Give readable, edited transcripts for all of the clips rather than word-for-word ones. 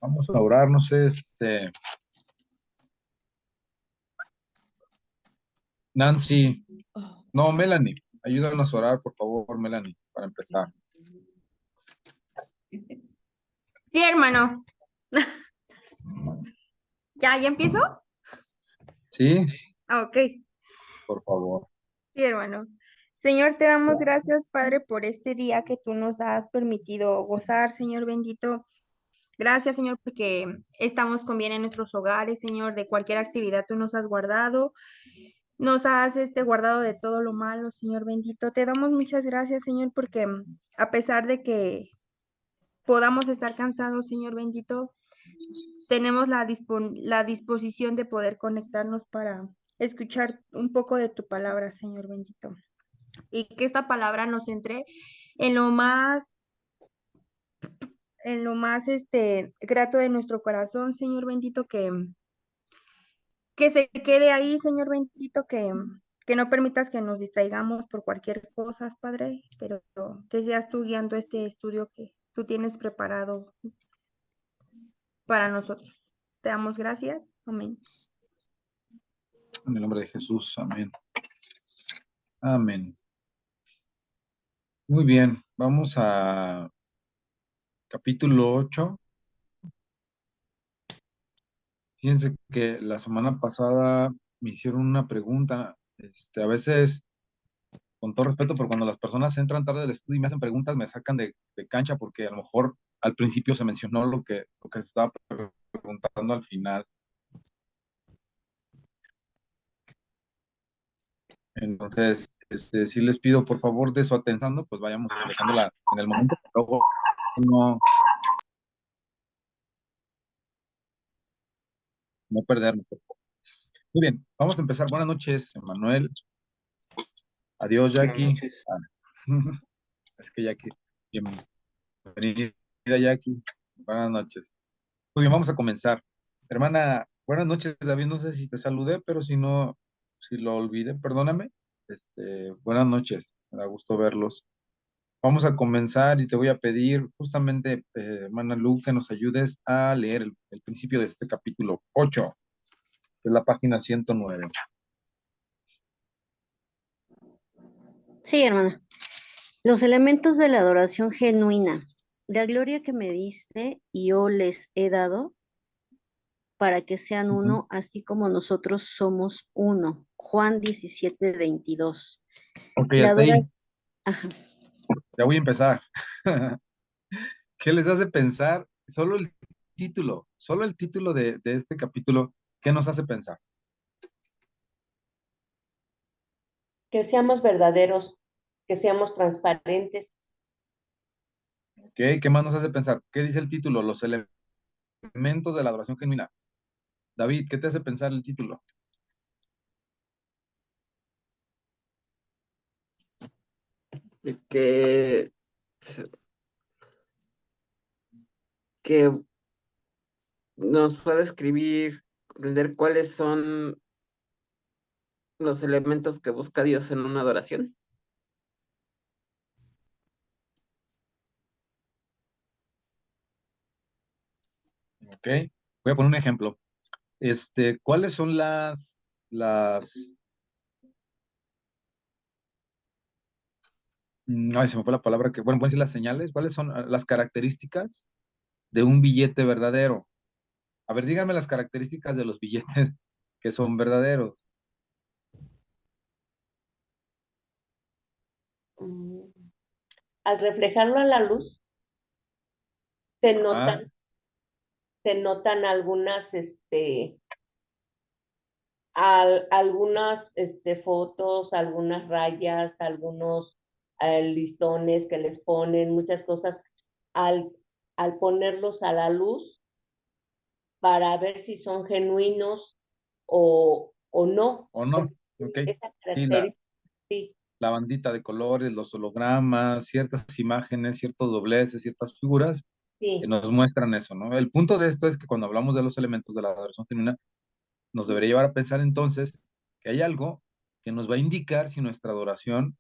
Vamos a orar, no sé, Nancy, no, Melanie, ayúdanos a orar, por favor, Melanie, para empezar. Sí, hermano. ¿Ya empiezo? Sí, Ok, por favor. sí, hermano. Señor, te damos gracias, Padre, por este día que tú nos has permitido gozar, Señor bendito. Gracias, Señor, porque estamos con bien en nuestros hogares, Señor, de cualquier actividad tú nos has guardado. Nos has guardado de todo lo malo, Señor bendito. Te damos muchas gracias, Señor, porque a pesar de que podamos estar cansados, Señor bendito, tenemos la disposición de poder conectarnos para escuchar un poco de tu palabra, Señor bendito. Y que esta palabra nos entre en lo más, grato de nuestro corazón, Señor bendito, que se quede ahí, Señor bendito, que no permitas que nos distraigamos por cualquier cosa, Padre, pero que seas tú guiando este estudio que tú tienes preparado para nosotros. Te damos gracias. Amén. En el nombre de Jesús, amén. Amén. Muy bien, vamos a capítulo 8. Fíjense que la semana pasada me hicieron una pregunta, a veces, con todo respeto, pero cuando las personas entran tarde del estudio y me hacen preguntas, me sacan de cancha porque a lo mejor al principio se mencionó lo que se estaba preguntando al final. Entonces, sí les pido por favor de su atención, pues vayamos empezándola en el momento, pero luego no perdernos. Muy bien, vamos a empezar. Buenas noches, Manuel. Adiós, Buenas Jackie. noches. Es que Jackie, bienvenida, Jackie. Buenas noches. Muy bien, vamos a comenzar. Hermana, buenas noches, David. No sé si te saludé, pero si no, si lo olvidé, perdóname. Buenas noches, me da gusto verlos. Vamos a comenzar y te voy a pedir justamente, hermana Lu, que nos ayudes a leer el principio de este capítulo 8, que es la página 109. Sí, hermana. Los elementos de la adoración genuina. La gloria que me diste, yo les he dado para que sean Ujú. uno, así como nosotros somos uno. Juan 17:22. Ok, La hasta ahí. adoración. Ajá. Ya voy a empezar. ¿Qué les hace pensar? Solo el título de este capítulo, ¿qué nos hace pensar? Que seamos verdaderos, que seamos transparentes. ¿Qué más nos hace pensar? ¿Qué dice el título? Los elementos de la adoración genuina. David, ¿qué te hace pensar el título? Que, que nos pueda escribir, comprender cuáles son los elementos que busca Dios en una adoración. ¿Ok? Voy a poner un ejemplo. ¿Cuáles son ay, se me fue la palabra bueno, voy a decir las señales, ¿cuáles son las características de un billete verdadero? A ver, díganme las características de los billetes que son verdaderos. Mm, Al reflejarlo a la luz, se Ajá, notan, se notan algunas fotos, algunas rayas, algunos listones que les ponen, muchas cosas, al, al ponerlos a la luz para ver si son genuinos o no. ¿o no? Ok. Esa Sí, la, característica, sí, la bandita de colores, los hologramas, ciertas imágenes, ciertos dobleces, ciertas figuras que sí. nos muestran eso, ¿no? El punto de esto es que cuando hablamos de los elementos de la adoración genuina, nos debería llevar a pensar entonces que hay algo que nos va a indicar si nuestra adoración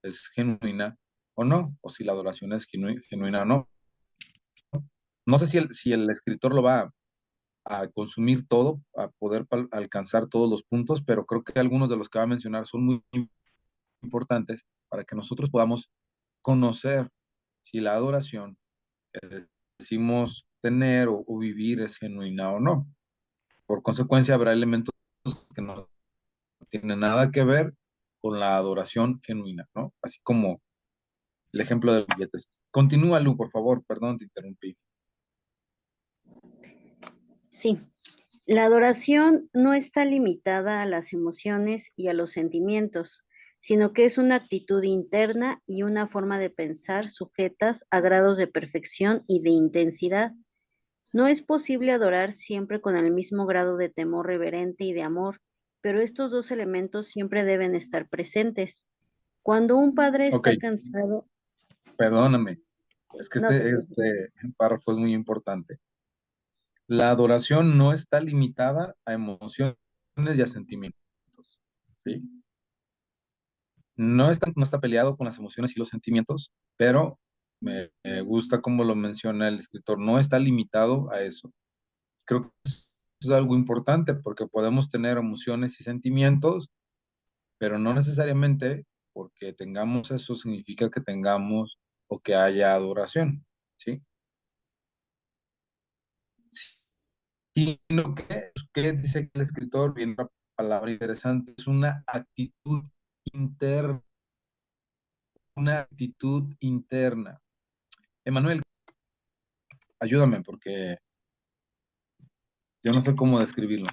es genuina o no, o si la adoración es genuina o no. No sé si el escritor lo va a consumir todo, a poder alcanzar todos los puntos, pero creo que algunos de los que va a mencionar son muy importantes para que nosotros podamos conocer si la adoración que decimos tener o vivir es genuina o no. Por consecuencia, habrá elementos que no tienen nada que ver con la adoración genuina, ¿no? Así como el ejemplo de los billetes. Continúa, Lu, por favor, perdón, te interrumpí. Sí, la adoración no está limitada a las emociones y a los sentimientos, sino que es una actitud interna y una forma de pensar sujetas a grados de perfección y de intensidad. No es posible adorar siempre con el mismo grado de temor reverente y de amor, pero estos dos elementos siempre deben estar presentes. Cuando un padre Ok, está cansado, perdóname, es que no te preocupes. este párrafo es muy importante. La adoración no está limitada a emociones y a sentimientos, ¿sí? No está peleado con las emociones y los sentimientos, pero me gusta como lo menciona el escritor, no está limitado a eso. Creo que eso es algo importante porque podemos tener emociones y sentimientos, pero no necesariamente porque tengamos eso significa que tengamos o que haya adoración, ¿sí? Sino que dice que el escritor, viene una palabra interesante, es una actitud interna. Emanuel, ayúdame porque yo no sé cómo describirlo.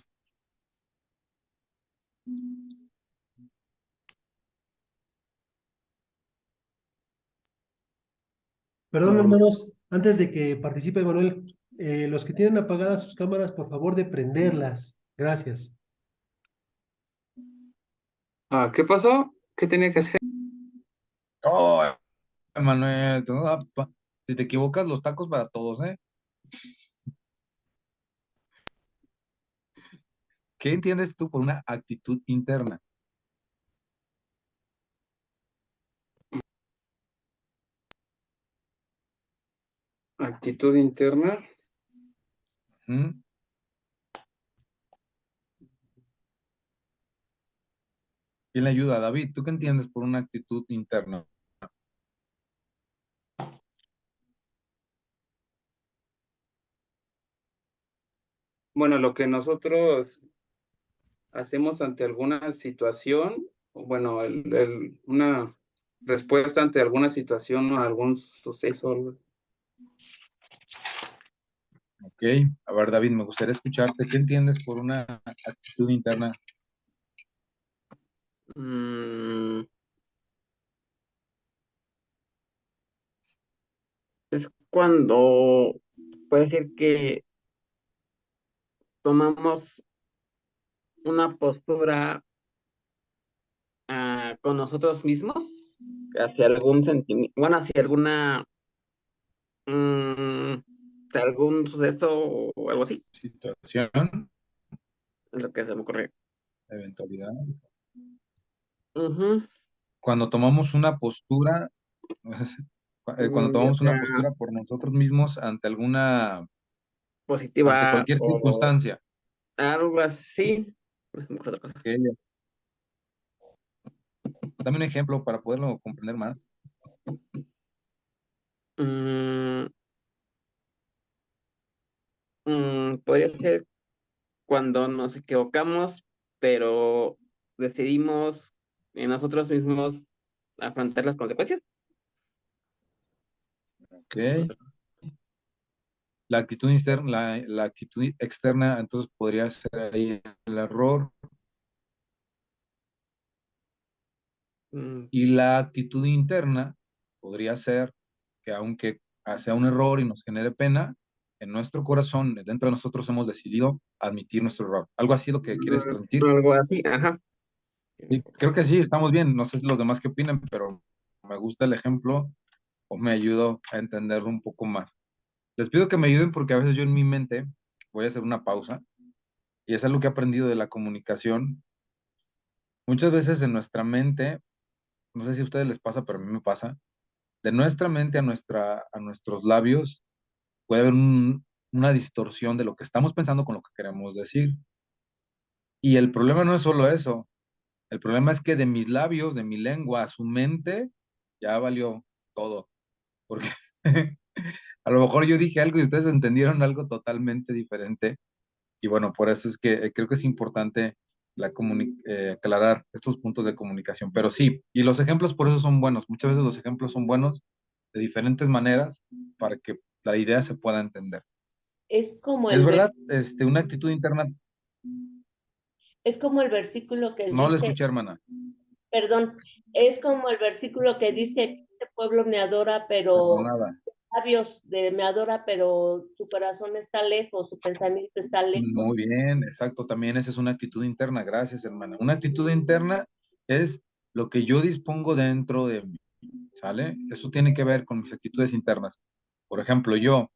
Perdón, hermanos, antes de que participe Manuel, los que tienen apagadas sus cámaras, por favor de prenderlas. Gracias. Ah, ¿qué pasó? ¿Qué tenía que hacer? Oh, Emanuel, si te equivocas, los tacos para todos, ¿eh? ¿Qué entiendes tú por una actitud interna? Actitud interna. ¿Mm? ¿Quién le ayuda? David, ¿tú qué entiendes por una actitud interna? Bueno, lo que nosotros hacemos ante alguna situación, o bueno, una respuesta ante alguna situación o algún suceso. Ok, a ver, David, me gustaría escucharte. ¿Qué entiendes por una actitud interna? mm, es cuando puede ser que tomamos una postura con nosotros mismos hacia algún sentimiento, bueno, hacia mm, algún suceso o algo así, Situación, es lo que se me ocurre. eventualidad. Ujú. Cuando tomamos una postura, cuando Ya tomamos una sea postura por nosotros mismos ante positiva cualquier o circunstancia. algo así. No se me ocurre otra cosa. Ok, dame un ejemplo para poderlo comprender más. Mm, podría ser cuando nos equivocamos, pero decidimos en nosotros mismos afrontar las consecuencias. Ok. La actitud externa, la actitud externa, entonces podría ser ahí el error. Mm, Y la actitud interna podría ser que aunque sea un error y nos genere pena, en nuestro corazón, dentro de nosotros hemos decidido admitir nuestro error. Algo así lo que quieres transmitir. algo así, ajá. Y creo que sí, estamos bien. No sé los demás qué opinan, pero me gusta el ejemplo o me ayudó a entenderlo un poco más. Les pido que me ayuden porque a veces yo en mi mente voy a hacer una pausa y es algo que he aprendido de la comunicación. Muchas veces en nuestra mente, no sé si a ustedes les pasa, pero a mí me pasa, de nuestra mente a nuestros labios puede haber una distorsión de lo que estamos pensando con lo que queremos decir. Y el problema no es solo eso. El problema es que de mis labios, de mi lengua, a su mente, ya valió todo. Porque a lo mejor yo dije algo y ustedes entendieron algo totalmente diferente. Y bueno, por eso es que creo que es importante aclarar estos puntos de comunicación. Pero sí, y los ejemplos por eso son buenos. Muchas veces los ejemplos son buenos de diferentes maneras para que la idea se pueda entender. Es como Es el, verdad, una actitud interna, es como el versículo que no la dice, escuché, hermana. perdón, es como el versículo que dice, este pueblo me adora, pero Perdonada. labios me adora, pero su corazón está lejos, su pensamiento está lejos. Muy bien, exacto. También esa es una actitud interna. Gracias, hermana. Una actitud interna es lo que yo dispongo dentro de mí, ¿sale? Eso tiene que ver con mis actitudes internas. Por ejemplo, yo,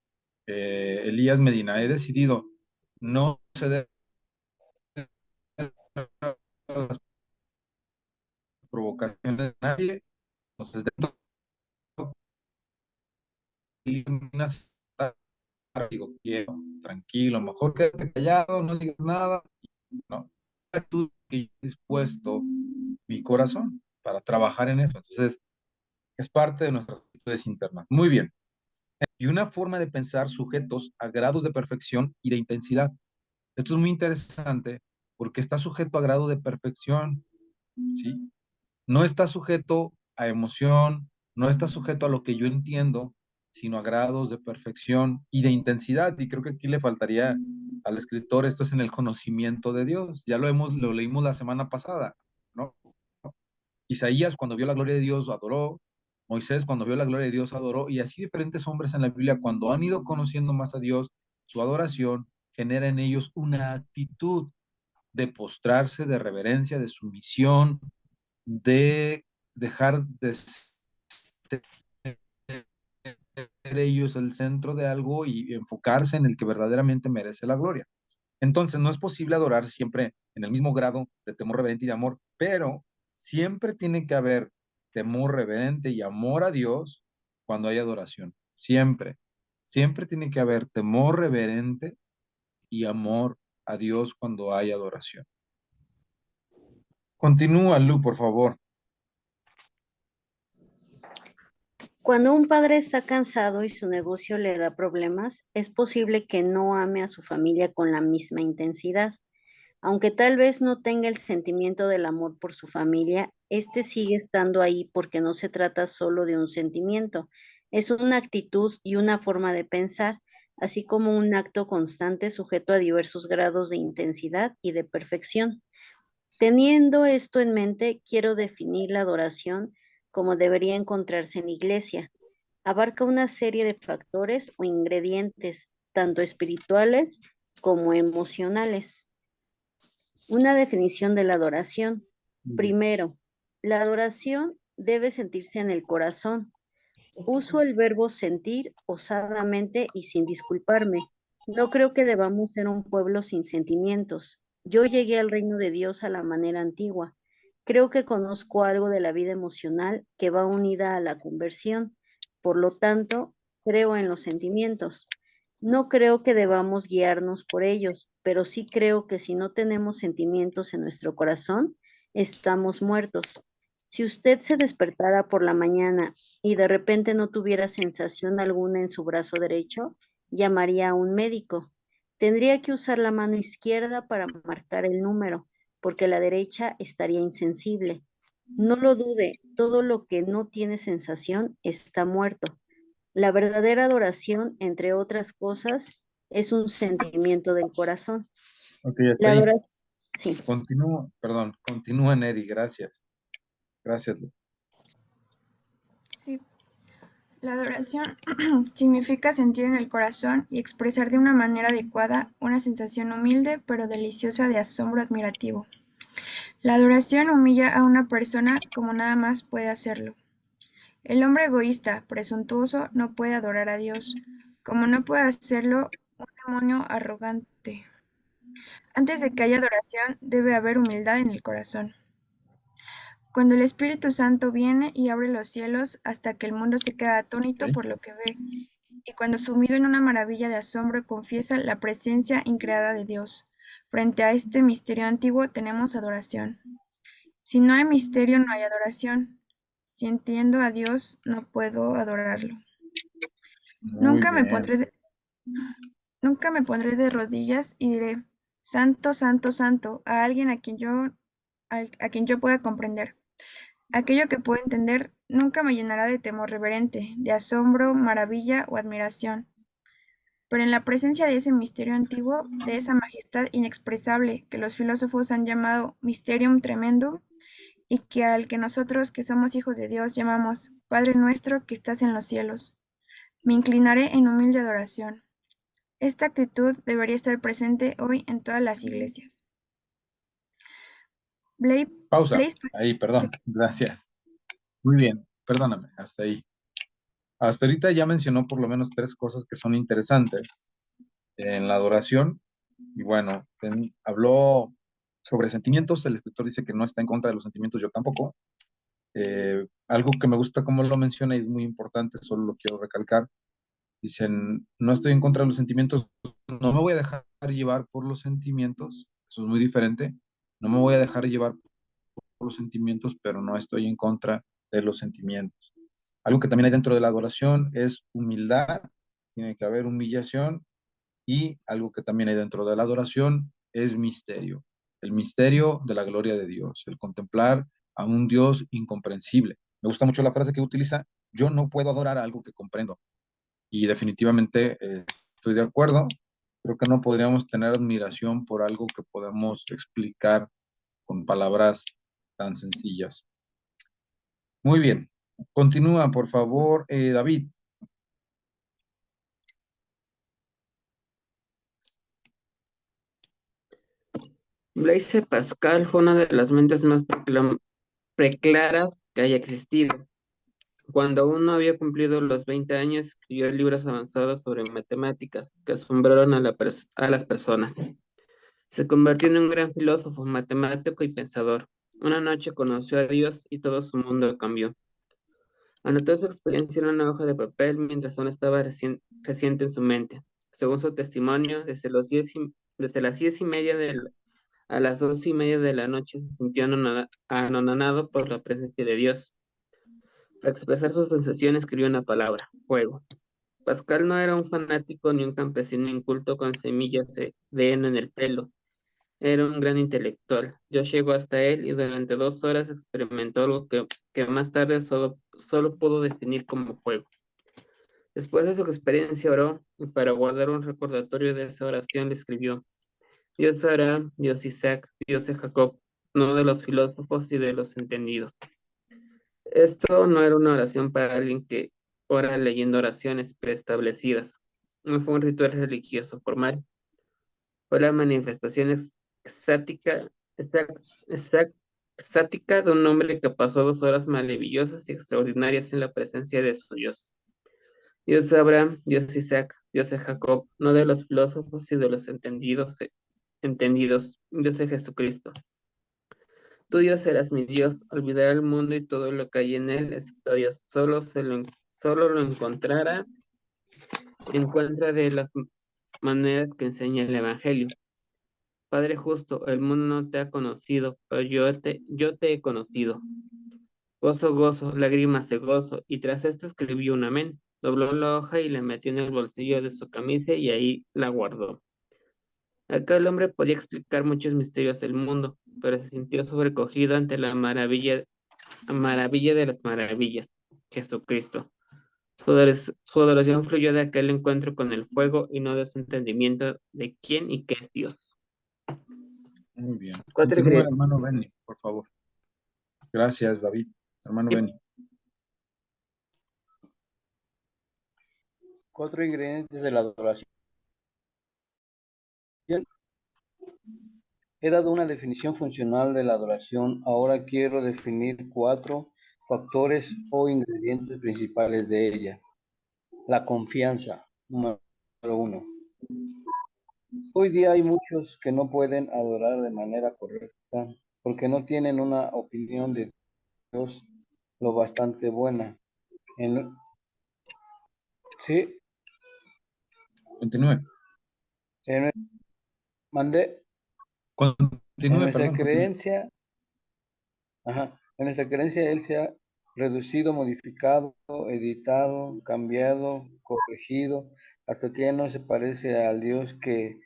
Elías Medina, he decidido no ceder a las provocaciones de nadie. Entonces, dentro de digo, quiero, tranquilo, mejor quédate callado, no digas nada, ¿no? Actitud que yo he dispuesto mi corazón para trabajar en eso. Entonces, es parte de nuestras actitudes internas. Muy bien. Y una forma de pensar sujetos a grados de perfección y de intensidad. Esto es muy interesante porque está sujeto a grado de perfección, ¿sí? No está sujeto a emoción, no está sujeto a lo que yo entiendo, sino a grados de perfección y de intensidad. Y creo que aquí le faltaría al escritor, esto es en el conocimiento de Dios. Ya lo leímos la semana pasada, ¿no? Isaías cuando vio la gloria de Dios adoró, Moisés cuando vio la gloria de Dios adoró, y así diferentes hombres en la Biblia cuando han ido conociendo más a Dios, su adoración genera en ellos una actitud de postrarse, de reverencia, de sumisión, de dejar de ser ellos el centro de algo y enfocarse en el que verdaderamente merece la gloria. Entonces, no es posible adorar siempre en el mismo grado de temor reverente y de amor, pero siempre tiene que haber temor reverente y amor a Dios cuando hay adoración. Siempre. Siempre tiene que haber temor reverente y amor a Dios cuando hay adoración. Continúa, Lu, por favor. Cuando un padre está cansado y su negocio le da problemas, es posible que no ame a su familia con la misma intensidad. Aunque tal vez no tenga el sentimiento del amor por su familia, este sigue estando ahí porque no se trata solo de un sentimiento, es una actitud y una forma de pensar, así como un acto constante sujeto a diversos grados de intensidad y de perfección. Teniendo esto en mente, quiero definir la adoración como debería encontrarse en la iglesia. Abarca una serie de factores o ingredientes, tanto espirituales como emocionales. Una definición de la adoración. Primero, la adoración debe sentirse en el corazón. Uso el verbo sentir osadamente y sin disculparme. No creo que debamos ser un pueblo sin sentimientos. Yo llegué al reino de Dios a la manera antigua. Creo que conozco algo de la vida emocional que va unida a la conversión. Por lo tanto, creo en los sentimientos. No creo que debamos guiarnos por ellos, pero sí creo que si no tenemos sentimientos en nuestro corazón, estamos muertos. Si usted se despertara por la mañana y de repente no tuviera sensación alguna en su brazo derecho, llamaría a un médico. Tendría que usar la mano izquierda para marcar el número, porque la derecha estaría insensible. No lo dude, todo lo que no tiene sensación está muerto. La verdadera adoración, entre otras cosas, es un sentimiento del corazón. Ok, hasta La ahí. adoración, sí. Continúa, Neri, gracias. Gracias, Lu. Sí, la adoración significa sentir en el corazón y expresar de una manera adecuada una sensación humilde pero deliciosa de asombro admirativo. La adoración humilla a una persona como nada más puede hacerlo. El hombre egoísta, presuntuoso, no puede adorar a Dios, como no puede hacerlo un demonio arrogante. Antes de que haya adoración, debe haber humildad en el corazón. Cuando el Espíritu Santo viene y abre los cielos hasta que el mundo se queda atónito Ok. por lo que ve, y cuando sumido en una maravilla de asombro confiesa la presencia increada de Dios. Frente a este misterio antiguo tenemos adoración. Si no hay misterio, no hay adoración. Si entiendo a Dios, no puedo adorarlo. Muy Nunca me bien. pondré de rodillas y diré, Santo, Santo, Santo, a alguien a quien yo pueda comprender. Aquello que puedo entender nunca me llenará de temor reverente, de asombro, maravilla o admiración. Pero en la presencia de ese misterio antiguo, de esa majestad inexpresable que los filósofos han llamado mysterium tremendum, y que al que nosotros, que somos hijos de Dios, llamamos Padre nuestro que estás en los cielos, me inclinaré en humilde adoración. Esta actitud debería estar presente hoy en todas las iglesias. Pausa. Blaise Ahí, perdón. Gracias. Muy bien. Perdóname. Hasta ahí. Hasta ahorita ya mencionó por lo menos 3 cosas que son interesantes en la adoración. Y bueno, habló sobre sentimientos. El escritor dice que no está en contra de los sentimientos, yo tampoco. Algo que me gusta como lo menciona y es muy importante, solo lo quiero recalcar. Dicen, no estoy en contra de los sentimientos, no me voy a dejar llevar por los sentimientos, eso es muy diferente. No me voy a dejar llevar por los sentimientos, pero no estoy en contra de los sentimientos. Algo que también hay dentro de la adoración es humildad, tiene que haber humillación, y algo que también hay dentro de la adoración es misterio, el misterio de la gloria de Dios, el contemplar a un Dios incomprensible. Me gusta mucho la frase que utiliza, yo no puedo adorar a algo que comprendo, y definitivamente estoy de acuerdo. Creo que no podríamos tener admiración por algo que podemos explicar con palabras tan sencillas. Muy bien, continúa por favor, David. Blaise Pascal fue una de las mentes más preclaras que haya existido. Cuando aún no había cumplido los 20 años, escribió libros avanzados sobre matemáticas que asombraron a las personas. Se convirtió en un gran filósofo, matemático y pensador. Una noche conoció a Dios y todo su mundo cambió. Anotó su experiencia en una hoja de papel mientras aún estaba reciente en su mente. Según su testimonio, desde las 10:30 a las 12:30 de la noche se sintió anonadado por la presencia de Dios. Para expresar sus sensaciones escribió una palabra: fuego. Pascal no era un fanático ni un campesino inculto con semillas de heno en el pelo. Era un gran intelectual. Dios llegó hasta él y durante 2 horas experimentó algo que más tarde solo pudo definir como fuego. Después de su experiencia oró, y para guardar un recordatorio de esa oración le escribió: Dios de Abraham, Dios de Isaac, Dios de Jacob, no de los filósofos y de los entendidos. Esto no era una oración para alguien que ora leyendo oraciones preestablecidas. No fue un ritual religioso formal. Fue la manifestación extática de un hombre que pasó 2 horas maravillosas y extraordinarias en la presencia de su Dios. Dios de Abraham, Dios de Isaac, Dios de Jacob, no de los filósofos y de los entendidos, Dios de Jesucristo. Tú, Dios, serás mi Dios, olvidará el mundo y todo lo que hay en él, excepto Dios. Solo lo encuentra de las maneras que enseña el Evangelio. Padre justo, el mundo no te ha conocido, pero yo te he conocido. Gozo, gozo, lágrimas de gozo, y tras esto escribió un amén. Dobló la hoja y la metió en el bolsillo de su camisa y ahí la guardó. Aquel hombre podía explicar muchos misterios del mundo, pero se sintió sobrecogido ante la maravilla de las maravillas, Jesucristo. Su adoración fluyó de aquel encuentro con el fuego y no de su entendimiento de quién y qué es Dios. Muy bien. 4 Continúa, ingredientes. hermano Benny, por favor. Gracias, David. Hermano Benny. 4 ingredientes de la adoración. He dado una definición funcional de la adoración. Ahora quiero definir 4 factores o ingredientes principales de ella. La confianza, número 1. Hoy día hay muchos que no pueden adorar de manera correcta porque no tienen una opinión de Dios lo bastante buena. Sí, Continúe. En, mandé, en Continúe, nuestra perdón, continúe. creencia, en nuestra creencia Él se ha reducido, modificado, editado, cambiado, corregido, hasta que ya no se parece al Dios que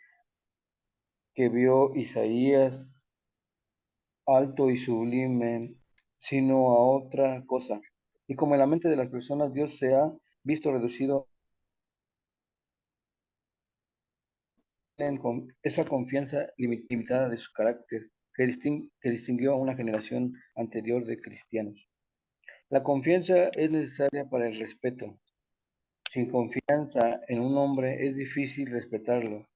vio Isaías, alto y sublime, sino a otra cosa. Y como en la mente de las personas Dios se ha visto reducido con esa confianza limitada de su carácter que distinguió a una generación anterior de cristianos. La confianza es necesaria para el respeto. Sin confianza en un hombre es difícil respetarlo.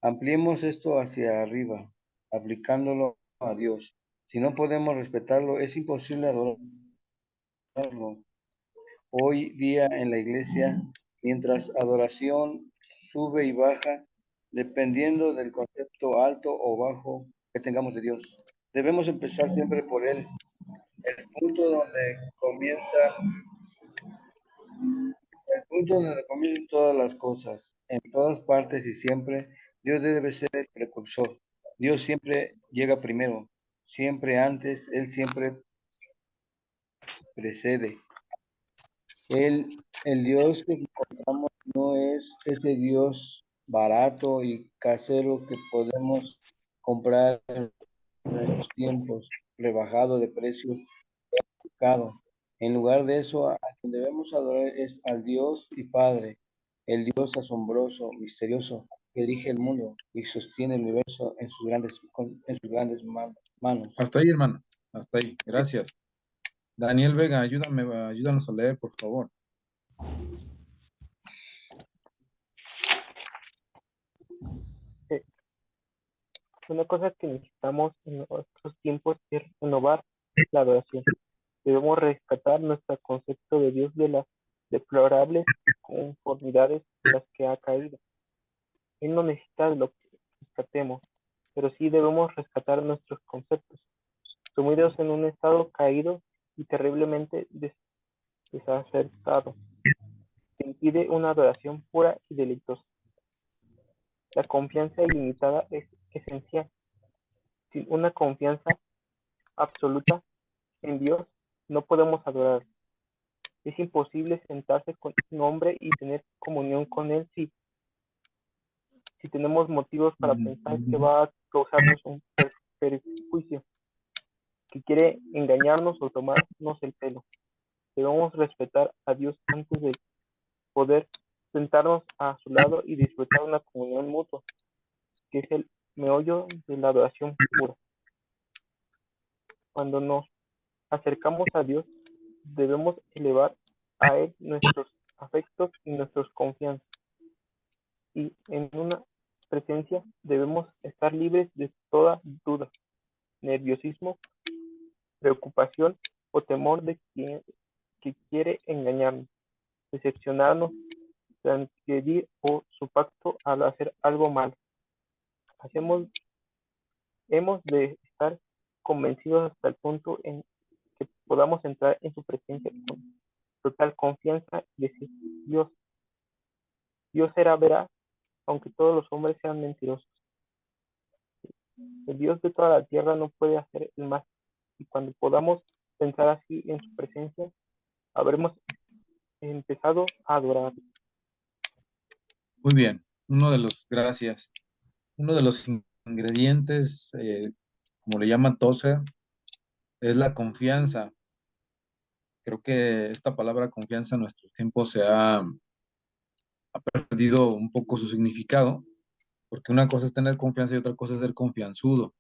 Ampliemos esto hacia arriba, aplicándolo a Dios. Si no podemos respetarlo, es imposible adorarlo. Hoy día en la iglesia, mientras adoración sube y baja, dependiendo del concepto alto o bajo que tengamos de Dios. Debemos empezar siempre por Él, el punto donde comienzan todas las cosas, en todas partes y siempre. Dios debe ser el precursor. Dios siempre llega primero, siempre antes, Él siempre precede. El Dios que encontramos no es ese Dios barato y casero que podemos comprar en nuestros tiempos, rebajado de precio, mercado. En lugar de eso, a quien debemos adorar es al Dios y Padre, el Dios asombroso, misterioso, que dirige el mundo y sostiene el universo en sus grandes manos. Hasta ahí, hermano. Hasta ahí. Gracias. Daniel Vega, ayúdanos a leer, por favor. Una cosa que necesitamos en nuestros tiempos es renovar la adoración. Debemos rescatar nuestro concepto de Dios de las deplorables conformidades en las que ha caído. Él no necesita de lo que rescatemos, pero sí debemos rescatar nuestros conceptos, sumidos en un estado caído y terriblemente desacertado, que impide una adoración pura y deleitosa. La confianza ilimitada es esencial. Sin una confianza absoluta en Dios, no podemos adorar. Es imposible sentarse con un hombre y tener comunión con él si tenemos motivos para pensar que va a causarnos un perjuicio, que quiere engañarnos o tomarnos el pelo. Debemos respetar a Dios antes de poder sentarnos a su lado y disfrutar una comunión mutua, que es el meollo de la adoración pura. Cuando nos acercamos a Dios, debemos elevar a Él nuestros afectos y nuestras confianzas. Y en una presencia debemos estar libres de toda duda, nerviosismo, preocupación o temor de quien que quiere engañarnos, decepcionarnos, transgredir o su pacto al hacer algo malo. Hemos de estar convencidos hasta el punto en que podamos entrar en su presencia con total confianza y decir: Dios será veraz, aunque todos los hombres sean mentirosos. El Dios de toda la tierra no puede hacer el mal, y cuando podamos pensar así en su presencia, habremos empezado a adorar. Muy bien. Gracias. Uno de los ingredientes, como le llaman Tozer, es la confianza. Creo que esta palabra confianza en nuestros tiempos ha perdido un poco su significado, porque una cosa es tener confianza y otra cosa es ser confianzudo.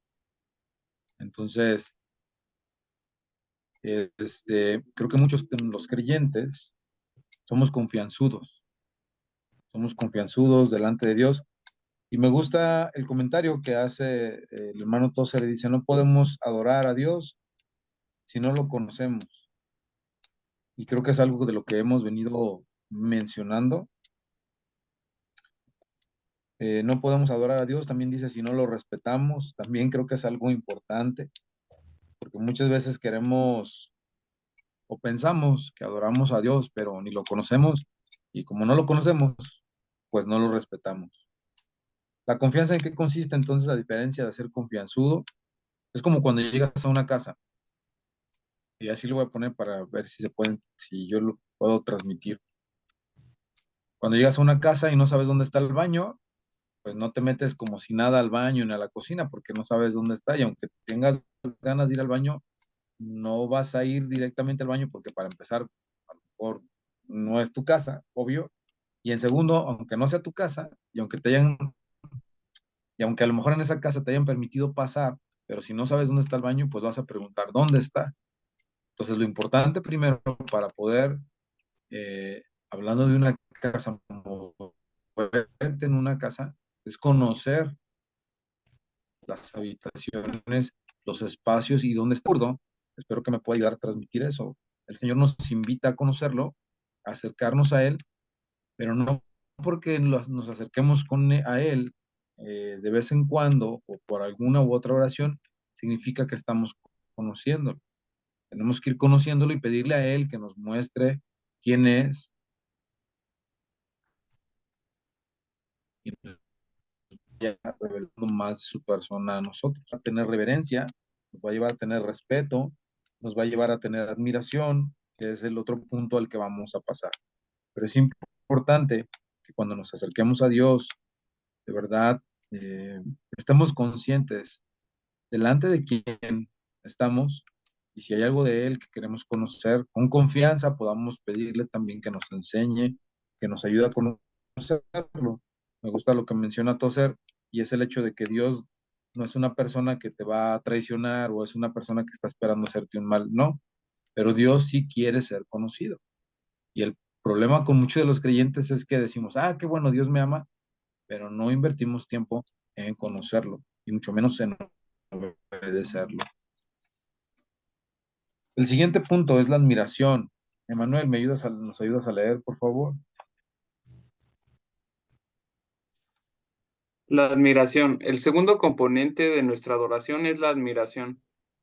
Entonces, creo que muchos de los creyentes somos confianzudos delante de Dios. Y me gusta el comentario que hace el hermano Tozer, le dice: no podemos adorar a Dios si no lo conocemos. Y creo que es algo de lo que hemos venido mencionando. No podemos adorar a Dios, también dice, si no lo respetamos. También creo que es algo importante, porque muchas veces queremos o pensamos que adoramos a Dios, pero ni lo conocemos, y como no lo conocemos, pues no lo respetamos. ¿La confianza en qué consiste entonces, a diferencia de ser confianzudo? Es como cuando llegas a una casa, y así lo voy a poner para ver si si yo lo puedo transmitir. Cuando llegas a una casa y no sabes dónde está el baño, pues no te metes como si nada al baño ni a la cocina porque no sabes dónde está, y aunque tengas ganas de ir al baño, no vas a ir directamente al baño porque, para empezar, a lo mejor no es tu casa, obvio, y en segundo, aunque no sea tu casa, y aunque a lo mejor en esa casa te hayan permitido pasar, pero si no sabes dónde está el baño, pues vas a preguntar dónde está. Entonces, lo importante primero para poder, hablando de una casa, moverte en una casa, es conocer las habitaciones, los espacios y dónde está. Espero que me pueda ayudar a transmitir eso. El Señor nos invita a conocerlo, a acercarnos a Él, pero no porque nos acerquemos a Él de vez en cuando o por alguna u otra oración, significa que estamos conociéndolo. Tenemos que ir conociéndolo y pedirle a Él que nos muestre quién es, y ya revelando más de su persona a nosotros. A tener reverencia, nos va a llevar a tener respeto, nos va a llevar a tener admiración, que es el otro punto al que vamos a pasar. Pero es importante que cuando nos acerquemos a Dios, de verdad, estemos conscientes delante de quién estamos, y si hay algo de Él que queremos conocer, con confianza podamos pedirle también que nos enseñe, que nos ayude a conocerlo. Me gusta lo que menciona Tozer, y es el hecho de que Dios no es una persona que te va a traicionar o es una persona que está esperando hacerte un mal, no, pero Dios sí quiere ser conocido. Y el problema con muchos de los creyentes es que decimos, ah, qué bueno, Dios me ama, pero no invertimos tiempo en conocerlo, y mucho menos en obedecerlo. El siguiente punto es la admiración. Emanuel, nos ayudas a leer, por favor? La admiración. El segundo componente de nuestra adoración es la admiración.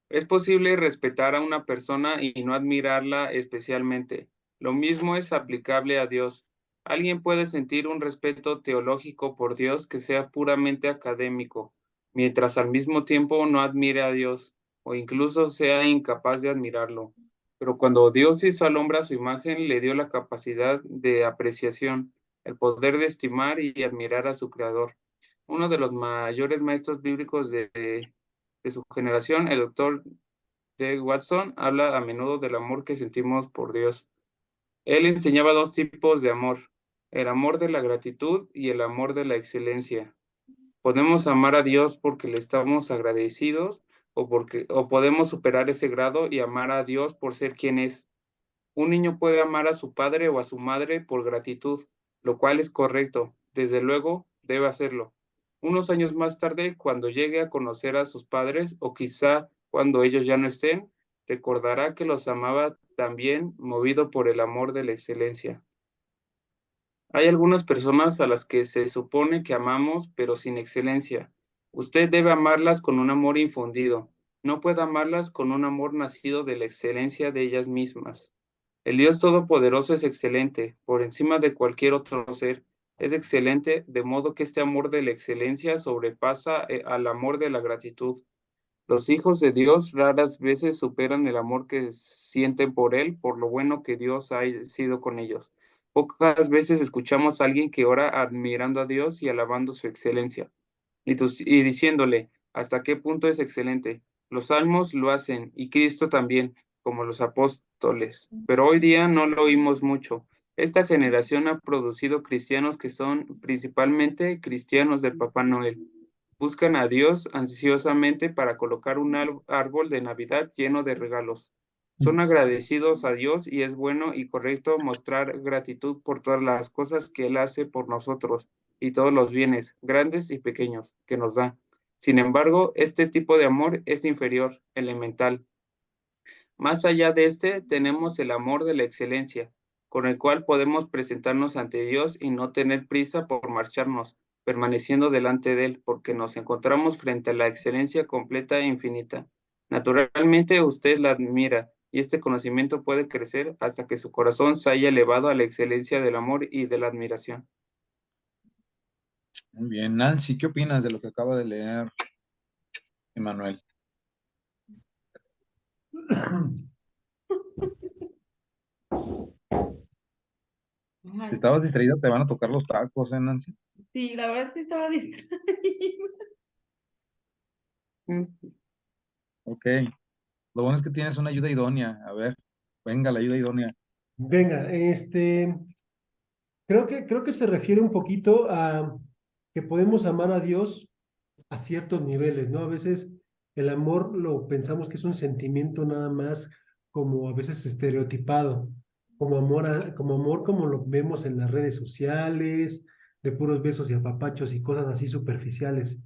Es posible respetar a una persona y no admirarla especialmente. Lo mismo es aplicable a Dios. Alguien puede sentir un respeto teológico por Dios que sea puramente académico, mientras al mismo tiempo no admire a Dios, o incluso sea incapaz de admirarlo. Pero cuando Dios hizo al hombre a su imagen, le dio la capacidad de apreciación, el poder de estimar y admirar a su Creador. Uno de los mayores maestros bíblicos de su generación, el doctor J. Watson, habla a menudo del amor que sentimos por Dios. Él enseñaba dos tipos de amor: el amor de la gratitud y el amor de la excelencia. Podemos amar a Dios porque le estamos agradecidos, o podemos superar ese grado y amar a Dios por ser quien es. Un niño puede amar a su padre o a su madre por gratitud, lo cual es correcto, desde luego debe hacerlo. Unos años más tarde, cuando llegue a conocer a sus padres, o quizá cuando ellos ya no estén, recordará que los amaba también, movido por el amor de la excelencia. Hay algunas personas a las que se supone que amamos, pero sin excelencia. Usted debe amarlas con un amor infundido. No puede amarlas con un amor nacido de la excelencia de ellas mismas. El Dios Todopoderoso es excelente, por encima de cualquier otro ser. Es excelente, de modo que este amor de la excelencia sobrepasa al amor de la gratitud. Los hijos de Dios raras veces superan el amor que sienten por Él, por lo bueno que Dios ha sido con ellos. Pocas veces escuchamos a alguien que ora admirando a Dios y alabando su excelencia, y diciéndole hasta qué punto es excelente. Los salmos lo hacen, y Cristo también, como los apóstoles, pero hoy día no lo oímos mucho. Esta generación ha producido cristianos que son principalmente cristianos del Papá Noel. Buscan a Dios ansiosamente para colocar un árbol de Navidad lleno de regalos. Son agradecidos a Dios, y es bueno y correcto mostrar gratitud por todas las cosas que Él hace por nosotros y todos los bienes, grandes y pequeños, que nos da. Sin embargo, este tipo de amor es inferior, elemental. Más allá de este, tenemos el amor de la excelencia, con el cual podemos presentarnos ante Dios y no tener prisa por marcharnos, permaneciendo delante de Él, porque nos encontramos frente a la excelencia completa e infinita. Naturalmente, usted la admira, y este conocimiento puede crecer hasta que su corazón se haya elevado a la excelencia del amor y de la admiración. Muy bien. Nancy, ¿qué opinas de lo que acaba de leer Emanuel? Si Ay, estabas distraída, te van a tocar los tacos, Nancy? sí, la verdad es que estaba distraída. Ok. Lo bueno es que tienes una ayuda idónea. A ver, venga, la ayuda idónea. Venga, creo que se refiere un poquito a que podemos amar a Dios a ciertos niveles, ¿no? A veces el amor lo pensamos que es un sentimiento nada más como a veces estereotipado, como amor como lo vemos en las redes sociales, de puros besos y apapachos y cosas así superficiales.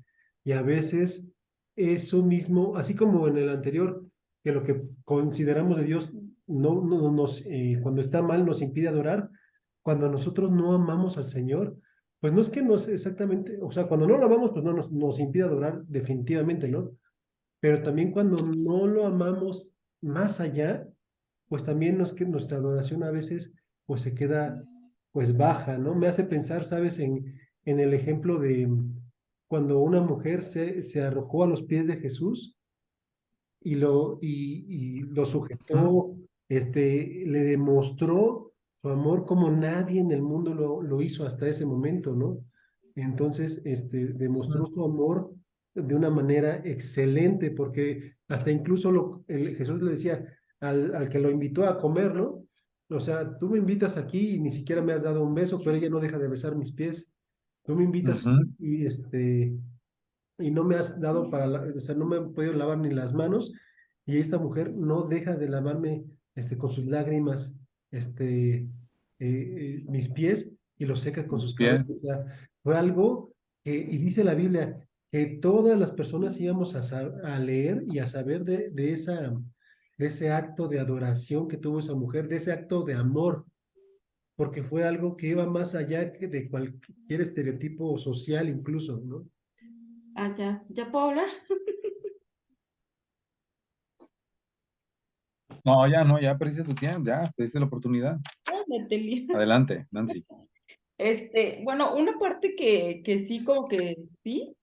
Y a veces eso mismo, así como en el anterior, que lo que consideramos de Dios cuando está mal nos impide adorar, cuando nosotros no amamos al Señor, pues no es que nos exactamente, o sea, cuando no lo amamos, pues no nos impide adorar definitivamente, ¿no? Pero también cuando no lo amamos más allá, pues también que nuestra adoración a veces pues se queda pues baja, ¿no? Me hace pensar, ¿sabes? En el ejemplo de cuando una mujer se arrojó a los pies de Jesús y lo Ujú. sujetó, le demostró su amor como nadie en el mundo lo hizo hasta ese momento, ¿no? Entonces, demostró su amor de una manera excelente, porque hasta incluso Jesús le decía al que lo invitó a comer, ¿no? O sea, tú me invitas aquí y ni siquiera me has dado un beso, pero ella no deja de besar mis pies. Tú me invitas Ujú. aquí y no me has dado o sea, no me han podido lavar ni las manos, y esta mujer no deja de lavarme, con sus lágrimas, mis pies, y los seca con Mis sus cabellos. pies. O sea, fue algo y dice la Biblia, que todas las personas íbamos a leer y a saber de ese acto de adoración que tuvo esa mujer, de ese acto de amor, porque fue algo que iba más allá que de cualquier estereotipo social incluso, ¿no? Ah, ¿ya puedo hablar? No, ya no, ya perdiste tu tiempo, ya perdiste la oportunidad. Ah, me tenía. Adelante, Nancy. Bueno, una parte que sí, como que sí,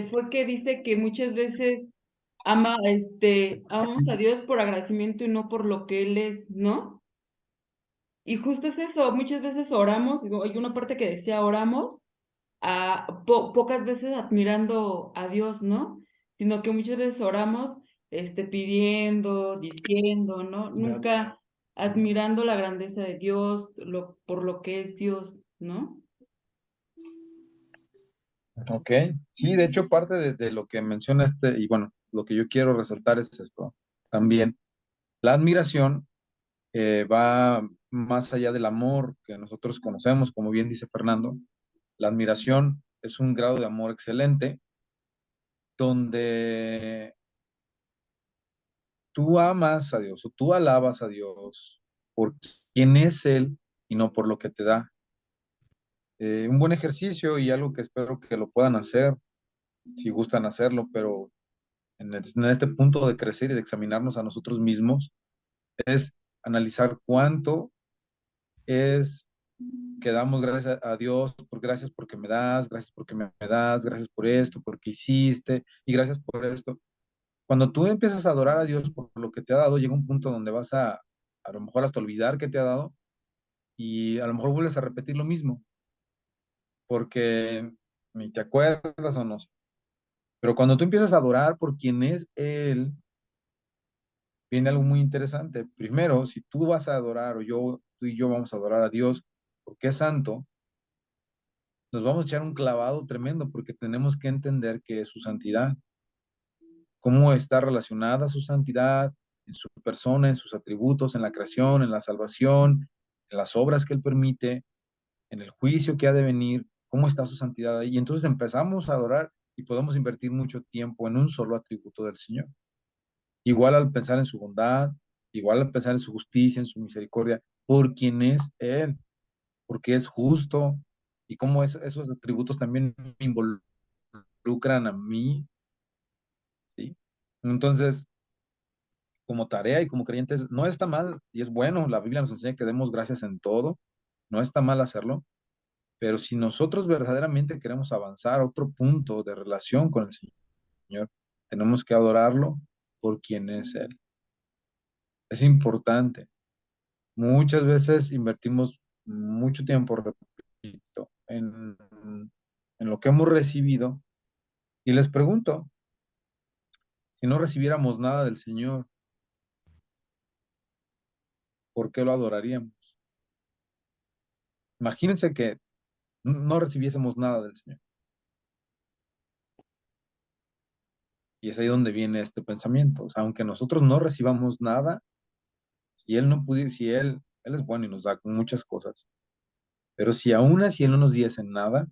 fue que dice que muchas veces amamos a Dios por agradecimiento y no por lo que Él es, ¿no? Y justo es eso, muchas veces oramos, digo, hay una parte que decía oramos, pocas veces admirando a Dios, ¿no? Sino que muchas veces oramos, pidiendo, diciendo, ¿no? Nunca admirando la grandeza de Dios, por lo que es Dios, ¿no? Ok, sí, de hecho parte de lo que menciona y bueno, lo que yo quiero resaltar es esto también. La admiración va más allá del amor que nosotros conocemos, como bien dice Fernando. La admiración es un grado de amor excelente donde tú amas a Dios o tú alabas a Dios por quién es Él y no por lo que te da. Un buen ejercicio y algo que espero que lo puedan hacer, si gustan hacerlo, pero en este punto de crecer y de examinarnos a nosotros mismos, es analizar cuánto es que damos gracias a Dios, por gracias porque me das, gracias porque me das, gracias por esto, porque hiciste, y gracias por esto. Cuando tú empiezas a adorar a Dios por lo que te ha dado, llega un punto donde vas a lo mejor hasta olvidar que te ha dado, y a lo mejor vuelves a repetir lo mismo, porque ni te acuerdas o no sé. Pero cuando tú empiezas a adorar por quien es Él, viene algo muy interesante. Primero, si tú vas a adorar, tú y yo vamos a adorar a Dios porque es santo, nos vamos a echar un clavado tremendo porque tenemos que entender que es su santidad, cómo está relacionada su santidad en su persona, en sus atributos, en la creación, en la salvación, en las obras que Él permite, en el juicio que ha de venir, cómo está su santidad ahí. Y entonces empezamos a adorar y podemos invertir mucho tiempo en un solo atributo del Señor. Igual al pensar en su bondad, igual al pensar en su justicia, en su misericordia, por quien es Él, porque es justo y cómo esos atributos también me involucran a mí, ¿sí? Entonces, como tarea y como creyentes, no está mal y es bueno, la Biblia nos enseña que demos gracias en todo, no está mal hacerlo, Pero si nosotros verdaderamente queremos avanzar a otro punto de relación con el Señor, tenemos que adorarlo por quien es Él. Es importante. Muchas veces invertimos mucho tiempo, repito, en lo que hemos recibido. Y les pregunto, si no recibiéramos nada del Señor, ¿por qué lo adoraríamos? Imagínense que no recibiésemos nada del Señor. Y es ahí donde viene este pensamiento. O sea, aunque nosotros no recibamos nada, si Él no pudiera, si Él es bueno y nos da muchas cosas, pero si aún así Él no nos diese nada,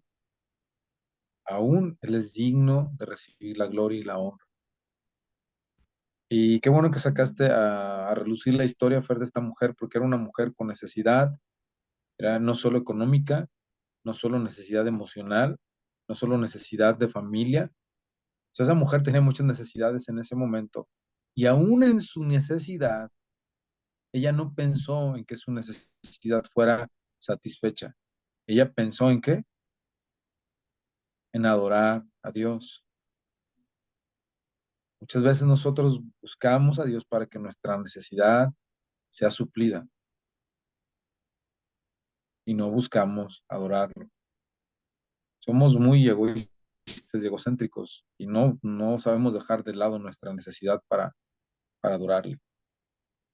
aún Él es digno de recibir la gloria y la honra. Y qué bueno que sacaste a relucir la historia, Fer, de esta mujer, porque era una mujer con necesidad, era no solo económica, no solo necesidad emocional, no solo necesidad de familia. O sea, esa mujer tenía muchas necesidades en ese momento. Y aún en su necesidad, ella no pensó en que su necesidad fuera satisfecha. Ella pensó en qué? En adorar a Dios. Muchas veces nosotros buscamos a Dios para que nuestra necesidad sea suplida y no buscamos adorarlo. Somos muy egoístas y egocéntricos y no sabemos dejar de lado nuestra necesidad para adorarle.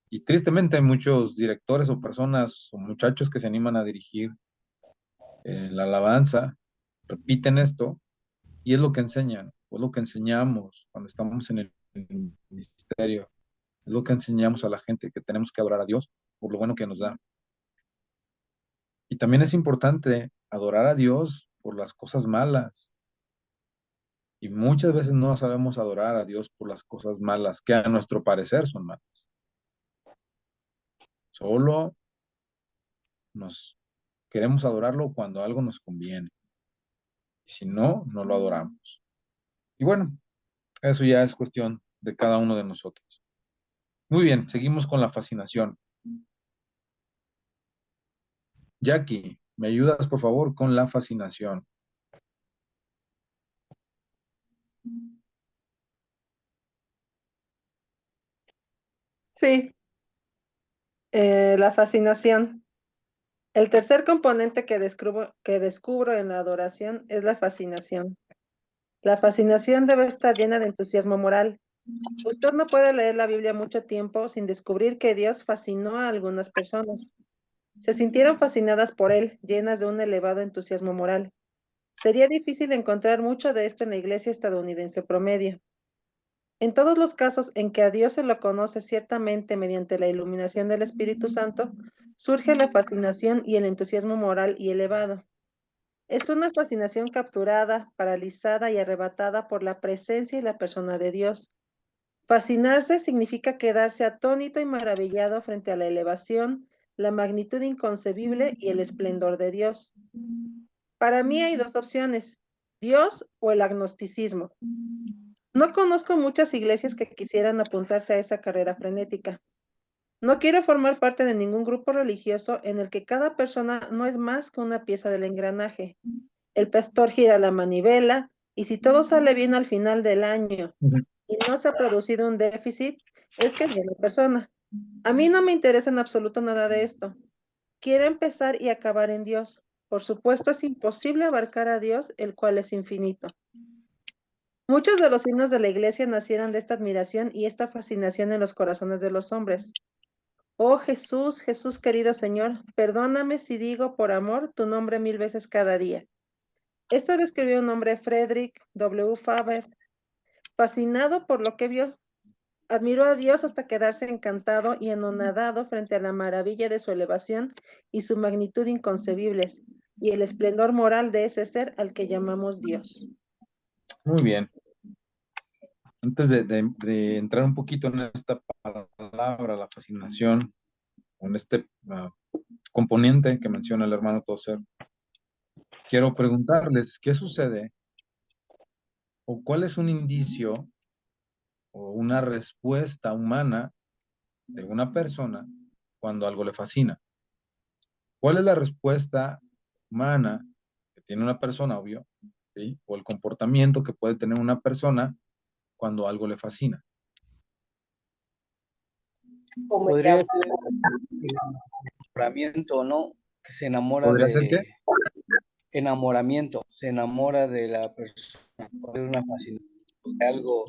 Y tristemente hay muchos directores o personas o muchachos que se animan a dirigir la alabanza, repiten esto y es lo que enseñan, o es lo que enseñamos cuando estamos en el ministerio, es lo que enseñamos a la gente, que tenemos que adorar a Dios por lo bueno que nos da. Y también es importante adorar a Dios por las cosas malas. Y muchas veces no sabemos adorar a Dios por las cosas malas, que a nuestro parecer son malas. Solo nos queremos adorarlo cuando algo nos conviene. Y si no, no lo adoramos. Y bueno, eso ya es cuestión de cada uno de nosotros. Muy bien, seguimos con la fascinación. Jackie, ¿me ayudas por favor con la fascinación? Sí, la fascinación. El tercer componente que descubro en la adoración es la fascinación. La fascinación debe estar llena de entusiasmo moral. Usted no puede leer la Biblia mucho tiempo sin descubrir que Dios fascinó a algunas personas. Se sintieron fascinadas por Él, llenas de un elevado entusiasmo moral. Sería difícil encontrar mucho de esto en la iglesia estadounidense promedio. En todos los casos en que a Dios se lo conoce ciertamente mediante la iluminación del Espíritu Santo, surge la fascinación y el entusiasmo moral y elevado. Es una fascinación capturada, paralizada y arrebatada por la presencia y la persona de Dios. Fascinarse significa quedarse atónito y maravillado frente a la elevación, la magnitud inconcebible y el esplendor de Dios. Para mí hay dos opciones, Dios o el agnosticismo. No conozco muchas iglesias que quisieran apuntarse a esa carrera frenética. No quiero formar parte de ningún grupo religioso en el que cada persona no es más que una pieza del engranaje. El pastor gira la manivela y si todo sale bien al final del año y no se ha producido un déficit, es que es buena persona. A mí no me interesa en absoluto nada de esto. Quiero empezar y acabar en Dios. Por supuesto, es imposible abarcar a Dios, el cual es infinito. Muchos de los himnos de la iglesia nacieron de esta admiración y esta fascinación en los corazones de los hombres. Oh Jesús, Jesús querido Señor, perdóname si digo por amor tu nombre 1000 veces cada día. Esto lo escribió un hombre, Frederick W. Faber, fascinado por lo que vio. Admiró a Dios hasta quedarse encantado y anonadado frente a la maravilla de su elevación y su magnitud inconcebibles, y el esplendor moral de ese ser al que llamamos Dios. Muy bien. Antes de entrar un poquito en esta palabra, la fascinación, con este componente que menciona el hermano Tozer, quiero preguntarles, ¿qué sucede o cuál es un indicio o una respuesta humana de una persona cuando algo le fascina? ¿Cuál es la respuesta humana tiene una persona, obvio, ¿sí? O el comportamiento que puede tener una persona cuando algo le fascina. Como el Podría agua. ser el enamoramiento, ¿no? Que se enamora ¿Podría ser qué? de enamoramiento, se enamora de la persona, puede ser una fascinación de algo,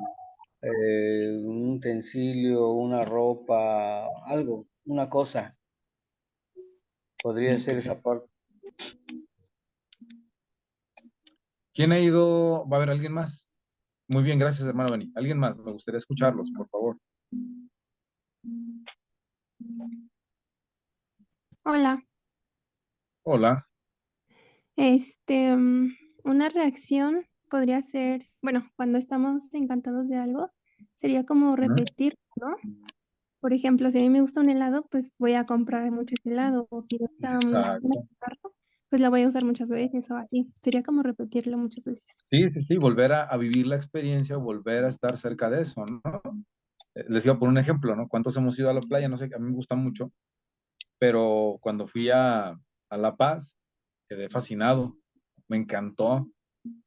un utensilio, una ropa, algo, una cosa. Podría ser Ok. esa parte. ¿Quién ha ido? ¿Va a haber alguien más? Muy bien, gracias, hermano Beni. ¿Alguien más? Me gustaría escucharlos, por favor. Hola, Hola. una reacción podría ser, bueno, cuando estamos encantados de algo, sería como Ujú. repetir, ¿no? Por ejemplo, si a mí me gusta un helado, pues voy a comprar mucho ese helado, o si me gusta una Exacto. guitarra, pues la voy a usar muchas veces o así. Sería como repetirlo muchas veces. Sí, sí, sí, volver a vivir la experiencia, volver a estar cerca de eso, ¿no? Les iba a poner un ejemplo, ¿no? ¿Cuántos hemos ido a la playa? No sé, a mí me gusta mucho, pero cuando fui a La Paz, quedé fascinado, me encantó.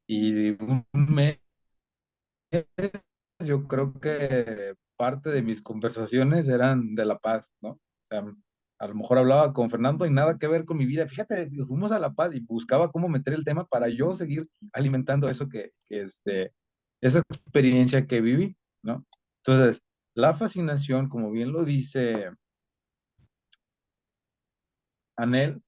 Y un mes, yo creo que parte de mis conversaciones eran de La Paz, ¿no? O sea, a lo mejor hablaba con Fernando y nada que ver con mi vida. Fíjate, fuimos a La Paz y buscaba cómo meter el tema para yo seguir alimentando eso esa experiencia que viví, ¿no? Entonces, la fascinación, como bien lo dice Anel,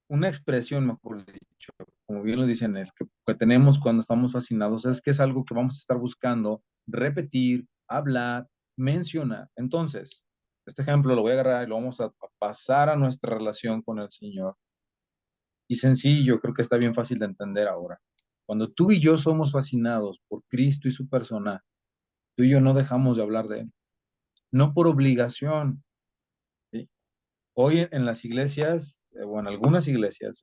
una expresión, mejor dicho, como bien lo dice Anel, que tenemos cuando estamos fascinados, es que es algo que vamos a estar buscando repetir, hablar, mencionar. Entonces, este ejemplo lo voy a agarrar y lo vamos a pasar a nuestra relación con el Señor. Y sencillo, creo que está bien fácil de entender ahora. Cuando tú y yo somos fascinados por Cristo y su persona, tú y yo no dejamos de hablar de Él. No por obligación, ¿sí? Hoy en las iglesias, o en algunas iglesias,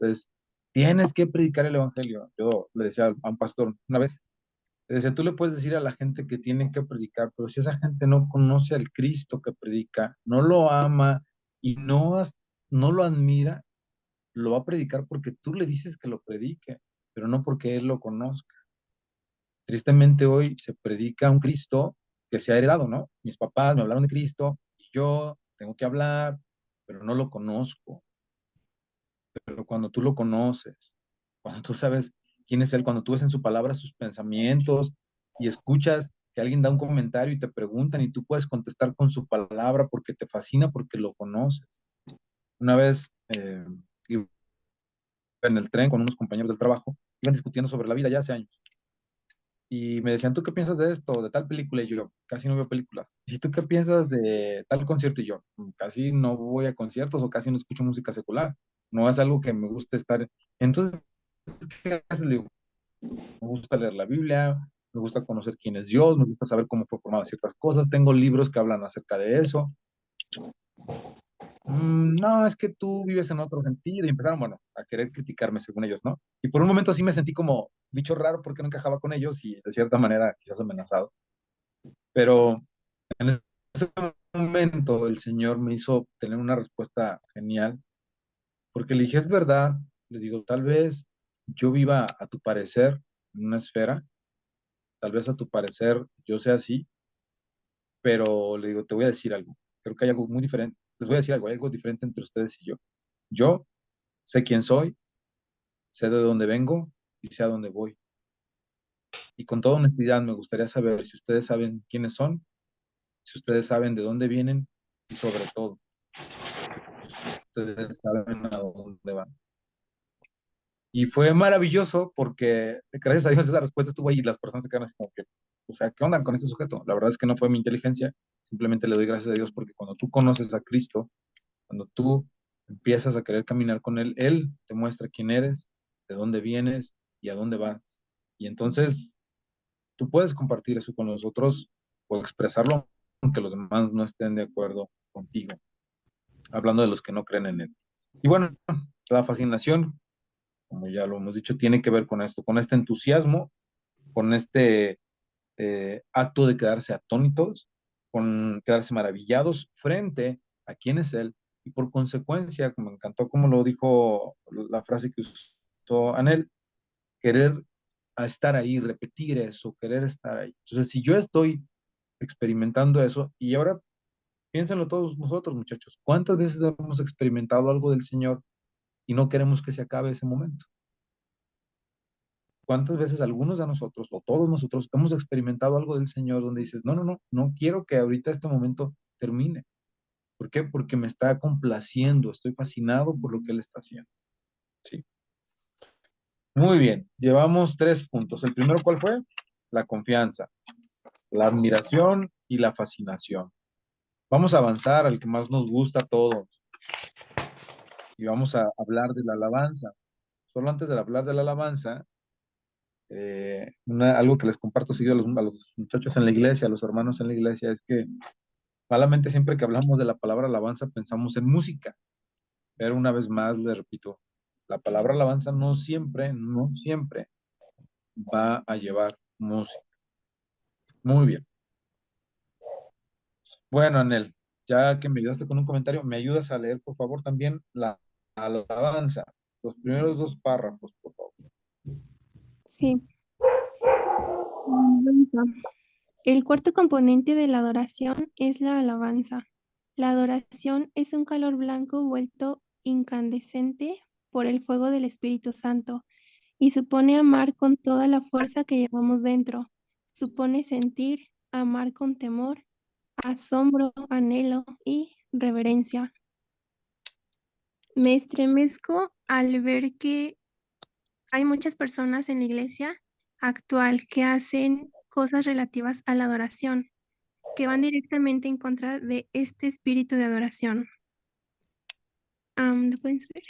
tienes que predicar el evangelio. Yo le decía a un pastor una vez, le decía, tú le puedes decir a la gente que tienen que predicar, pero si esa gente no conoce al Cristo que predica, no lo ama y no lo admira, lo va a predicar porque tú le dices que lo predique, pero no porque él lo conozca. Tristemente hoy se predica un Cristo que se ha heredado, ¿no? Mis papás me hablaron de Cristo y yo tengo que hablar, pero no lo conozco. Pero cuando tú lo conoces, cuando tú sabes quién es Él, cuando tú ves en su palabra sus pensamientos y escuchas que alguien da un comentario y te preguntan y tú puedes contestar con su palabra porque te fascina, porque lo conoces. Una vez iba en el tren con unos compañeros del trabajo, iban discutiendo sobre la vida ya hace años. Y me decían, ¿tú qué piensas de esto, de tal película? Y yo, casi no veo películas. ¿Y tú qué piensas de tal concierto? Y yo, casi no voy a conciertos o casi no escucho música secular. No es algo que me guste estar. Entonces, ¿qué haces? Le digo, me gusta leer la Biblia, me gusta conocer quién es Dios, me gusta saber cómo fue formado ciertas cosas. Tengo libros que hablan acerca de eso. No, es que tú vives en otro sentido. Y empezaron, bueno, a querer criticarme según ellos, ¿no? Y por un momento sí me sentí como bicho raro porque no encajaba con ellos y de cierta manera quizás amenazado. Pero en ese momento el Señor me hizo tener una respuesta genial, porque le dije, es verdad, le digo, tal vez yo viva a tu parecer en una esfera, tal vez a tu parecer yo sea así, pero le digo, te voy a decir algo, creo que hay algo muy diferente, les voy a decir algo, hay algo diferente entre ustedes y yo. Yo sé quién soy, sé de dónde vengo y sé a dónde voy. Y con toda honestidad me gustaría saber si ustedes saben quiénes son, si ustedes saben de dónde vienen y sobre todo, ustedes saben a dónde van. Y fue maravilloso porque, gracias a Dios, esa respuesta estuvo ahí y las personas se quedaron así como que, o sea, ¿qué onda con este sujeto? La verdad es que no fue mi inteligencia, simplemente le doy gracias a Dios porque cuando tú conoces a Cristo, cuando tú empiezas a querer caminar con Él, Él te muestra quién eres, de dónde vienes y a dónde vas. Y entonces tú puedes compartir eso con nosotros o expresarlo aunque los demás no estén de acuerdo contigo, hablando de los que no creen en Él. Y bueno, la fascinación, como ya lo hemos dicho, tiene que ver con esto, con este entusiasmo, con este acto de quedarse atónitos, con quedarse maravillados frente a quién es Él Y por consecuencia, me encantó como lo dijo la frase que usó Anel, querer estar ahí, repetir eso, querer estar ahí. Entonces, si yo estoy experimentando eso, y ahora piénsenlo todos nosotros, muchachos, ¿cuántas veces hemos experimentado algo del Señor y no queremos que se acabe ese momento? ¿Cuántas veces algunos de nosotros, o todos nosotros, hemos experimentado algo del Señor donde dices, no, no, no, no quiero que ahorita este momento termine? ¿Por qué? Porque me está complaciendo, estoy fascinado por lo que Él está haciendo. Sí. Muy bien, llevamos 3 puntos. ¿El primero cuál fue? La confianza, la admiración y la fascinación. Vamos a avanzar al que más nos gusta a todos. Y vamos a hablar de la alabanza. Solo antes de hablar de la alabanza, algo que les comparto seguido a los muchachos en la iglesia, a los hermanos en la iglesia, es que malamente siempre que hablamos de la palabra alabanza pensamos en música. Pero una vez más les repito, la palabra alabanza no siempre va a llevar música. Muy bien. Bueno, Anel, ya que me ayudaste con un comentario, ¿me ayudas a leer, por favor, también la alabanza? Los primeros 2 párrafos, por favor. Sí. Alabanza. El cuarto componente de la adoración es la alabanza. La adoración es un calor blanco vuelto incandescente por el fuego del Espíritu Santo y supone amar con toda la fuerza que llevamos dentro. Supone sentir, amar con temor, asombro, anhelo y reverencia. Me estremezco al ver que hay muchas personas en la iglesia actual que hacen cosas relativas a la adoración, que van directamente en contra de este espíritu de adoración. ¿Lo pueden saber?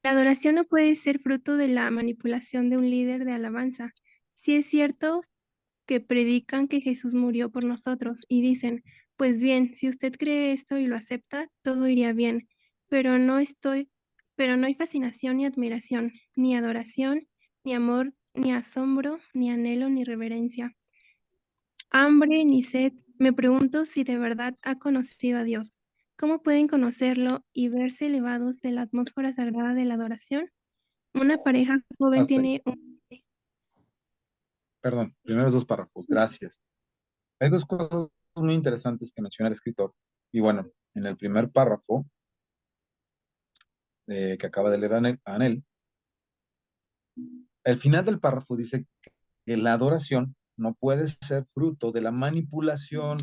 La adoración no puede ser fruto de la manipulación de un líder de alabanza. Sí es cierto que predican que Jesús murió por nosotros y dicen, pues bien, si usted cree esto y lo acepta, todo iría bien, pero no hay fascinación ni admiración, ni adoración, ni amor, ni asombro, ni anhelo, ni reverencia. Hambre ni sed, me pregunto si de verdad ha conocido a Dios. ¿Cómo pueden conocerlo y verse elevados de la atmósfera sagrada de la adoración? Una pareja joven Hasta ahí. tiene Perdón, primeros 2 párrafos, gracias. Hay 2 cosas muy interesantes que menciona el escritor. Y bueno, en el primer párrafo que acaba de leer Anel, el final del párrafo dice que la adoración no puede ser fruto de la manipulación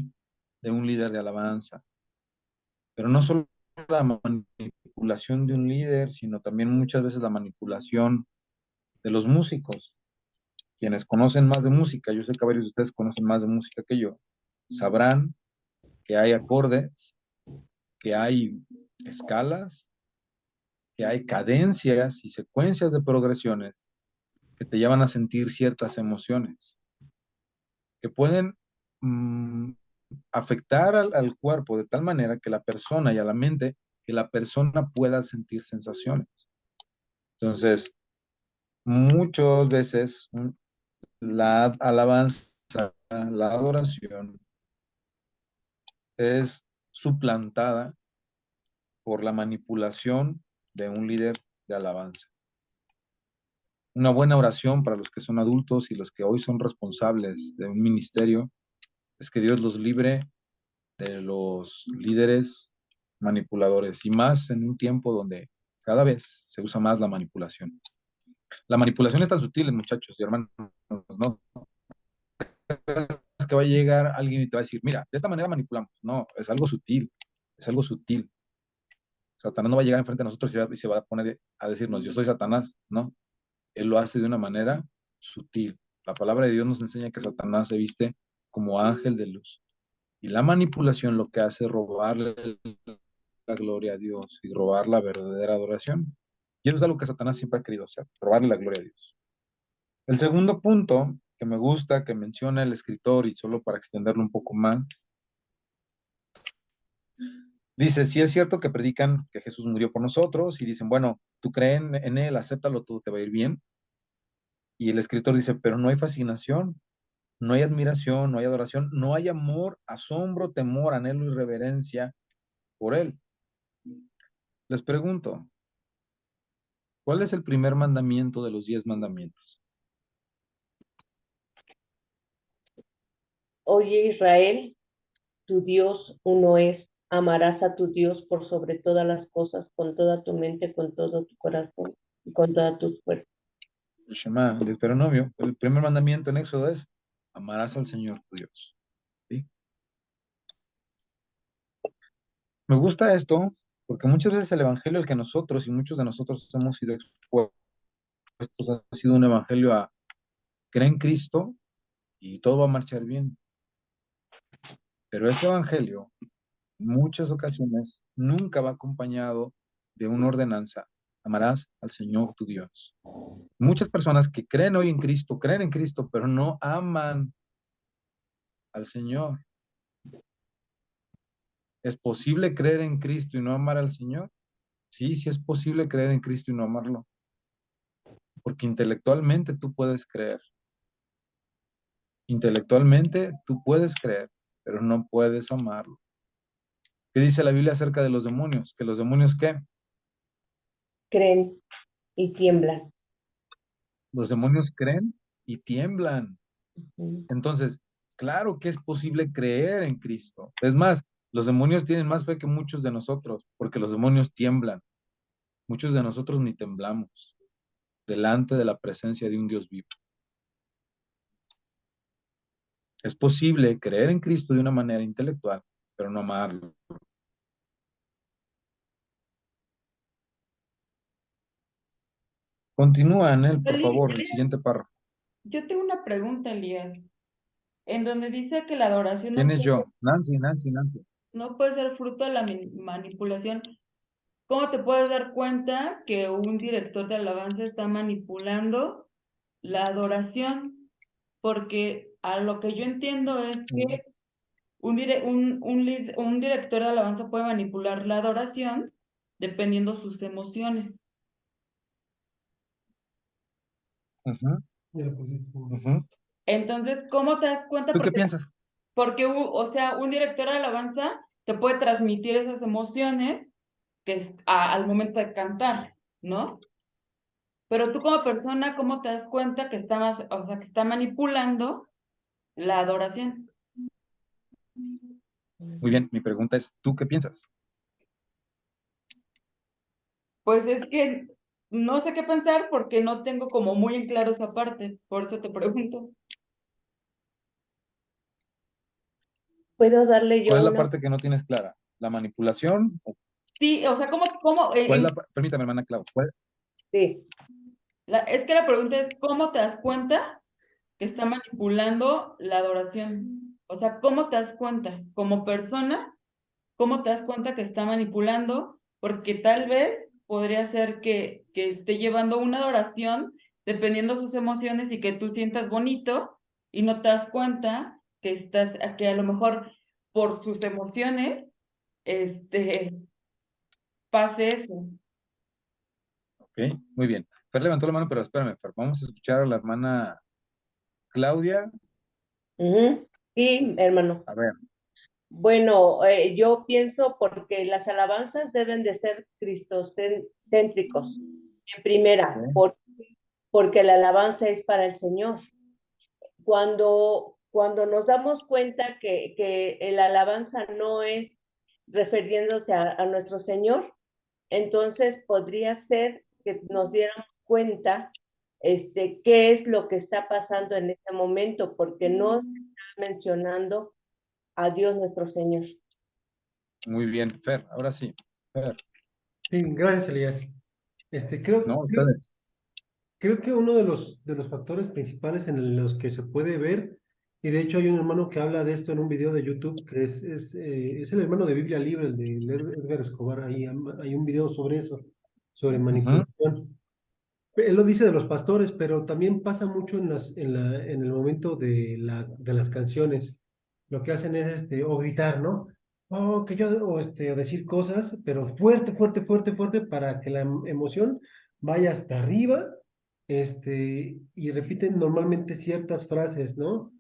de un líder de alabanza. Pero no solo la manipulación de un líder, sino también muchas veces la manipulación de los músicos. Quienes conocen más de música, yo sé que varios de ustedes conocen más de música que yo, sabrán que hay acordes, que hay escalas, que hay cadencias y secuencias de progresiones que te llevan a sentir ciertas emociones, que pueden afectar al cuerpo de tal manera que la persona y a la mente, que la persona pueda sentir sensaciones. Entonces, muchas veces la alabanza, la adoración es suplantada por la manipulación de un líder de alabanza. Una buena oración para los que son adultos y los que hoy son responsables de un ministerio es que Dios los libre de los líderes manipuladores y más en un tiempo donde cada vez se usa más la manipulación. La manipulación es tan sutil, muchachos y hermanos, ¿no? Es que va a llegar alguien y te va a decir, mira, de esta manera manipulamos. No, es algo sutil, es algo sutil. Satanás no va a llegar enfrente de nosotros y se va a poner a decirnos, yo soy Satanás, no. Él lo hace de una manera sutil. La palabra de Dios nos enseña que Satanás se viste como ángel de luz. Y la manipulación lo que hace es robarle la gloria a Dios y robar la verdadera adoración. Y eso es algo que Satanás siempre ha querido hacer, robarle la gloria a Dios. El segundo punto que me gusta que menciona el escritor, y solo para extenderlo un poco más, dice, sí es cierto que predican que Jesús murió por nosotros y dicen, bueno, tú crees en Él, acéptalo, todo te va a ir bien. Y el escritor dice, pero no hay fascinación, no hay admiración, no hay adoración, no hay amor, asombro, temor, anhelo y reverencia por Él. Les pregunto, ¿cuál es el primer mandamiento de los 10 mandamientos? Oye, Israel, tu Dios uno es. Amarás a tu Dios por sobre todas las cosas, con toda tu mente, con todo tu corazón y con todas tus fuerzas. El Shema, de Deuteronomio, el primer mandamiento en Éxodo es, amarás al Señor tu Dios. ¿Sí? Me gusta esto porque muchas veces el evangelio al que nosotros y muchos de nosotros hemos sido expuestos ha sido un evangelio a creer en Cristo y todo va a marchar bien. Pero ese evangelio, en muchas ocasiones, nunca va acompañado de una ordenanza. Amarás al Señor tu Dios. Muchas personas que creen hoy en Cristo, creen en Cristo, pero no aman al Señor. ¿Es posible creer en Cristo y no amar al Señor? Sí, sí es posible creer en Cristo y no amarlo. Porque intelectualmente tú puedes creer. Intelectualmente tú puedes creer, pero no puedes amarlo. ¿Qué dice la Biblia acerca de los demonios? ¿Que los demonios qué? Creen y tiemblan. Los demonios creen y tiemblan. Ujú. Entonces, claro que es posible creer en Cristo. Es más, los demonios tienen más fe que muchos de nosotros, porque los demonios tiemblan. Muchos de nosotros ni temblamos delante de la presencia de un Dios vivo. Es posible creer en Cristo de una manera intelectual, pero no amarlo. Continúa, Anel, por favor, el siguiente párrafo. Yo tengo una pregunta, Elías, en donde dice que la adoración ¿Quién es yo? Nancy. no puede ser fruto de la manipulación. ¿Cómo te puedes dar cuenta que un director de alabanza está manipulando la adoración? Porque a lo que yo entiendo es que un director de alabanza puede manipular la adoración dependiendo sus emociones. Entonces, ¿cómo te das cuenta? ¿Tú qué piensas? Porque, o sea, un director de alabanza te puede transmitir esas emociones al momento de cantar, ¿no? Pero tú como persona, ¿cómo te das cuenta que que está manipulando la adoración? Muy bien, mi pregunta es, ¿tú qué piensas? Pues es que no sé qué pensar porque no tengo como muy en claro esa parte, por eso te pregunto. ¿Puedo darle yo ¿Cuál es la una? parte que no tienes clara? ¿La manipulación? Sí, o sea, Permítame, hermana Clau. Sí. Es que la pregunta es, ¿cómo te das cuenta que está manipulando la adoración? O sea, ¿cómo te das cuenta? Como persona, ¿cómo te das cuenta que está manipulando? Porque tal vez podría ser que esté llevando una adoración dependiendo sus emociones y que tú sientas bonito y no te das cuenta que a lo mejor por sus emociones, pase eso. Ok, muy bien. Fer levantó la mano, pero espérame, Fer. Vamos a escuchar a la hermana Claudia. Sí, hermano. A ver. Bueno, yo pienso porque las alabanzas deben de ser cristocéntricos. En primera, porque la alabanza es para el Señor. Cuando nos damos cuenta que la alabanza no es refiriéndose a nuestro Señor, entonces podría ser que nos diéramos cuenta qué es lo que está pasando en este momento, porque no se está mencionando a Dios nuestro Señor. Muy bien, Fer. Ahora sí. Fer. Sí, gracias, Elías. No, ustedes. Creo que uno de los factores principales en los que se puede ver, y de hecho hay un hermano que habla de esto en un video de YouTube, que es el hermano de Biblia Libre, el de Edgar Escobar, ahí hay un video sobre eso, sobre manipulación. Él lo dice de los pastores, pero también pasa mucho en el momento de las canciones. Lo que hacen es o gritar, ¿no? O decir cosas, pero fuerte, fuerte, fuerte, fuerte, para que la emoción vaya hasta arriba, y repiten normalmente ciertas frases, ¿no?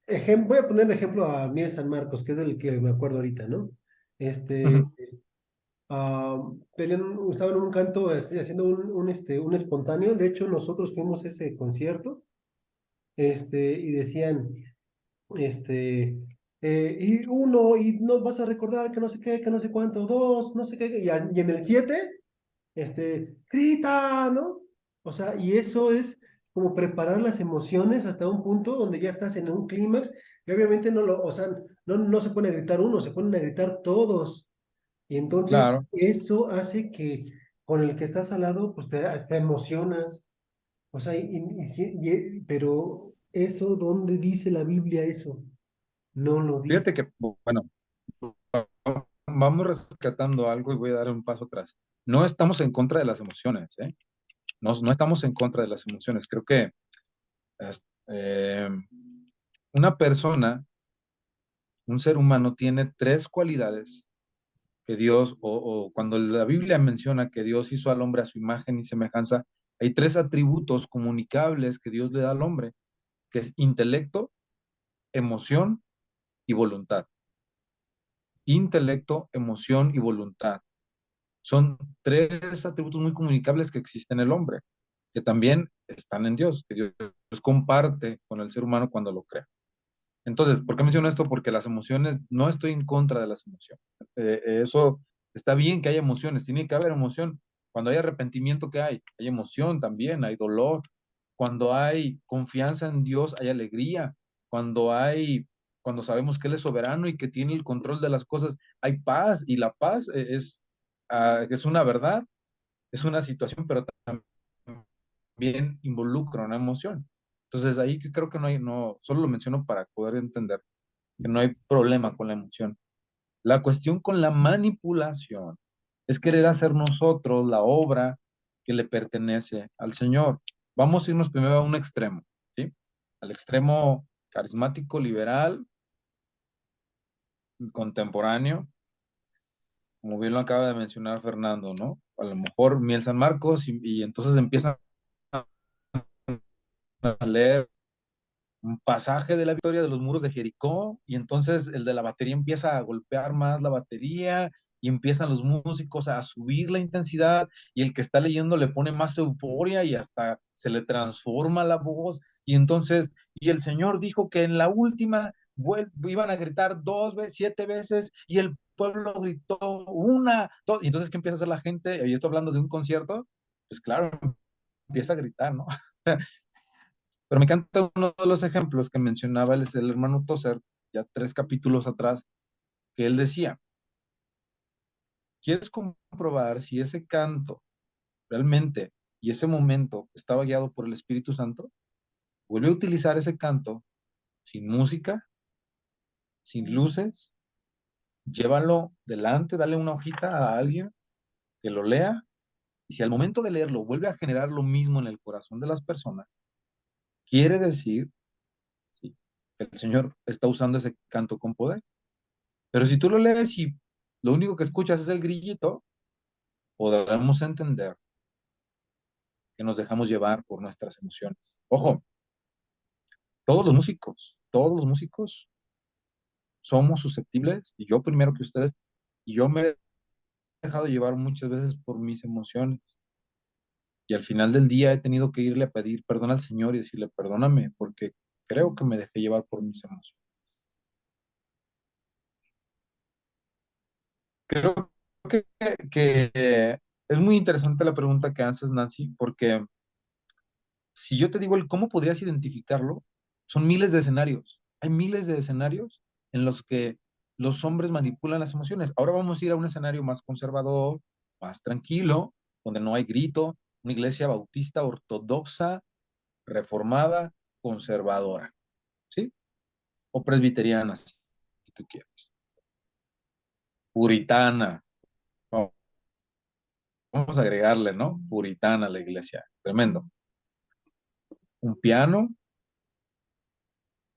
Voy a poner de ejemplo a Miel San Marcos, que es del que me acuerdo ahorita, ¿no? Este, Ujú. estaban en un canto haciendo un espontáneo. De hecho, nosotros fuimos a ese concierto, y decían, este, y uno, y nos vas a recordar que no sé qué, que no sé cuánto, dos, no sé qué, y en el 7 grita, ¿no? O sea, y eso es como preparar las emociones hasta un punto donde ya estás en un clímax, y obviamente o sea, no se pone a gritar uno, se ponen a gritar todos. Y entonces Claro. eso hace que con el que estás al lado, pues te emocionas. O sea, pero eso, ¿dónde dice la Biblia eso? No lo dice. Fíjate que, bueno, vamos rescatando algo y voy a dar un paso atrás. No estamos en contra de las emociones, ¿eh? No estamos en contra de las emociones. Creo que es- eh, una persona, un ser humano, tiene tres cualidades que Dios, o cuando la Biblia menciona que Dios hizo al hombre a su imagen y semejanza, hay tres atributos comunicables que Dios le da al hombre, que es intelecto, emoción y voluntad. Intelecto, emoción y voluntad. Son tres atributos muy comunicables que existen en el hombre, que también están en Dios, que Dios comparte con el ser humano cuando lo crea. Entonces, ¿por qué menciono esto? Porque las emociones, no estoy en contra de las emociones. Eso está bien que haya emociones, tiene que haber emoción. Cuando hay arrepentimiento, ¿qué hay? Hay emoción también, hay dolor. Cuando hay confianza en Dios, hay alegría. Cuando hay, cuando sabemos que Él es soberano y que tiene el control de las cosas, hay paz. Y la paz es una verdad, es una situación, pero también involucra una emoción. Entonces, ahí que creo que no, solo lo menciono para poder entender que no hay problema con la emoción. La cuestión con la manipulación es querer hacer nosotros la obra que le pertenece al Señor. Vamos a irnos primero a un extremo, ¿sí? Al extremo carismático, liberal, contemporáneo, como bien lo acaba de mencionar Fernando, ¿no? A lo mejor Miel San Marcos y entonces empiezan a leer un pasaje de la victoria de los muros de Jericó, y entonces el de la batería empieza a golpear más la batería y empiezan los músicos a subir la intensidad y el que está leyendo le pone más euforia y hasta se le transforma la voz y entonces, y el Señor dijo que en la última iban a gritar 2 veces, 7 veces y el pueblo gritó una, dos, y entonces ¿qué empieza a hacer la gente? Y estoy hablando de un concierto, pues claro, empieza a gritar, ¿no? Pero me encanta uno de los ejemplos que mencionaba el hermano Tozer, ya 3 capítulos atrás, que él decía, ¿quieres comprobar si ese canto realmente y ese momento estaba guiado por el Espíritu Santo? Vuelve a utilizar ese canto sin música, sin luces, llévalo delante, dale una hojita a alguien que lo lea, y si al momento de leerlo vuelve a generar lo mismo en el corazón de las personas, quiere decir, sí, que el Señor está usando ese canto con poder. Pero si tú lo lees y lo único que escuchas es el grillito, podremos entender que nos dejamos llevar por nuestras emociones. Ojo, todos los músicos somos susceptibles, y yo primero que ustedes, y yo me he dejado llevar muchas veces por mis emociones. Y al final del día he tenido que irle a pedir perdón al Señor y decirle, perdóname, porque creo que me dejé llevar por mis emociones. Creo que es muy interesante la pregunta que haces, Nancy, porque si yo te digo el cómo podrías identificarlo, son miles de escenarios. Hay miles de escenarios en los que los hombres manipulan las emociones. Ahora vamos a ir a un escenario más conservador, más tranquilo, donde no hay grito, una iglesia bautista ortodoxa, reformada, conservadora, ¿sí? O presbiteriana, si tú quieres. Puritana. Vamos a agregarle, ¿no? Puritana a la iglesia. Tremendo. Un piano,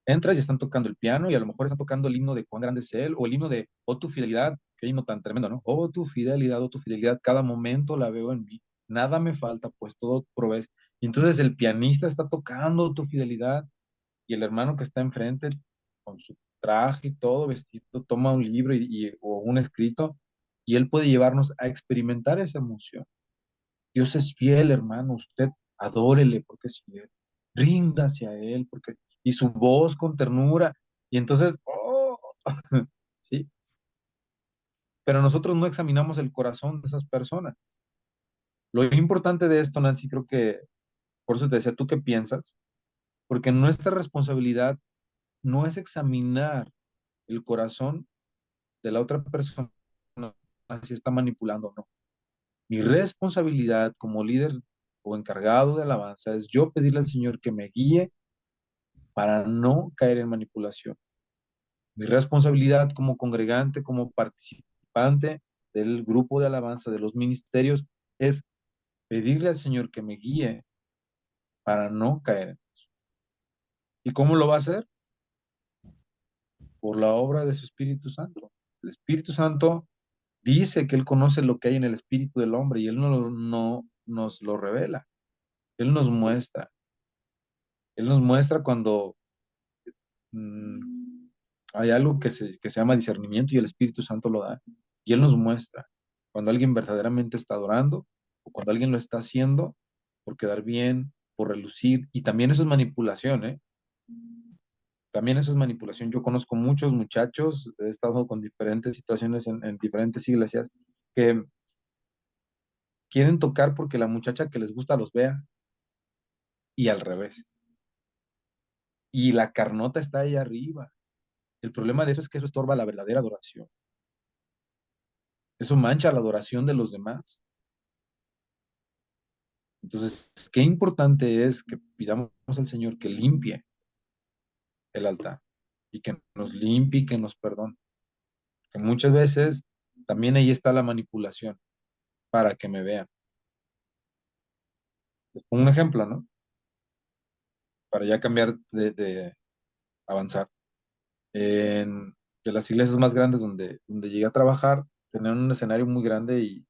entras y están tocando el piano y a lo mejor están tocando el himno de Cuán grande es Él o el himno de Oh tu fidelidad, qué himno tan tremendo, ¿no? Oh tu fidelidad, cada momento la veo en mí, nada me falta, pues todo provees. Y entonces el pianista está tocando tu fidelidad y el hermano que está enfrente con su traje y todo, vestido, toma un libro o un escrito, y él puede llevarnos a experimentar esa emoción. Dios es fiel, hermano, usted adórele porque es fiel, ríndase a él, y su voz con ternura, y entonces, oh, sí, pero nosotros no examinamos el corazón de esas personas. Lo importante de esto, Nancy, creo que, por eso te decía, ¿tú qué piensas? Porque nuestra responsabilidad no es examinar el corazón de la otra persona si está manipulando o no. Mi responsabilidad como líder o encargado de alabanza es yo pedirle al Señor que me guíe para no caer en manipulación. Mi responsabilidad como congregante, como participante del grupo de alabanza, de los ministerios, es pedirle al Señor que me guíe para no caer en eso. ¿Y cómo lo va a hacer? Por la obra de su Espíritu Santo. El Espíritu Santo dice que Él conoce lo que hay en el espíritu del hombre y Él no nos lo revela. Él nos muestra. Él nos muestra cuando hay algo que se llama discernimiento y el Espíritu Santo lo da. Y Él nos muestra cuando alguien verdaderamente está adorando o cuando alguien lo está haciendo por quedar bien, por relucir. Y también eso es manipulación, ¿eh? También eso es manipulación. Yo conozco muchos muchachos, he estado con diferentes situaciones en diferentes iglesias que quieren tocar porque la muchacha que les gusta los vea y al revés. Y la carnota está ahí arriba. El problema de eso es que eso estorba la verdadera adoración. Eso mancha la adoración de los demás. Entonces, qué importante es que pidamos al Señor que limpie el altar y que nos limpie y que nos perdone. Que muchas veces también ahí está la manipulación para que me vean. Les pongo un ejemplo, ¿no? Para ya cambiar de avanzar. De las iglesias más grandes donde llegué a trabajar, tenían un escenario muy grande y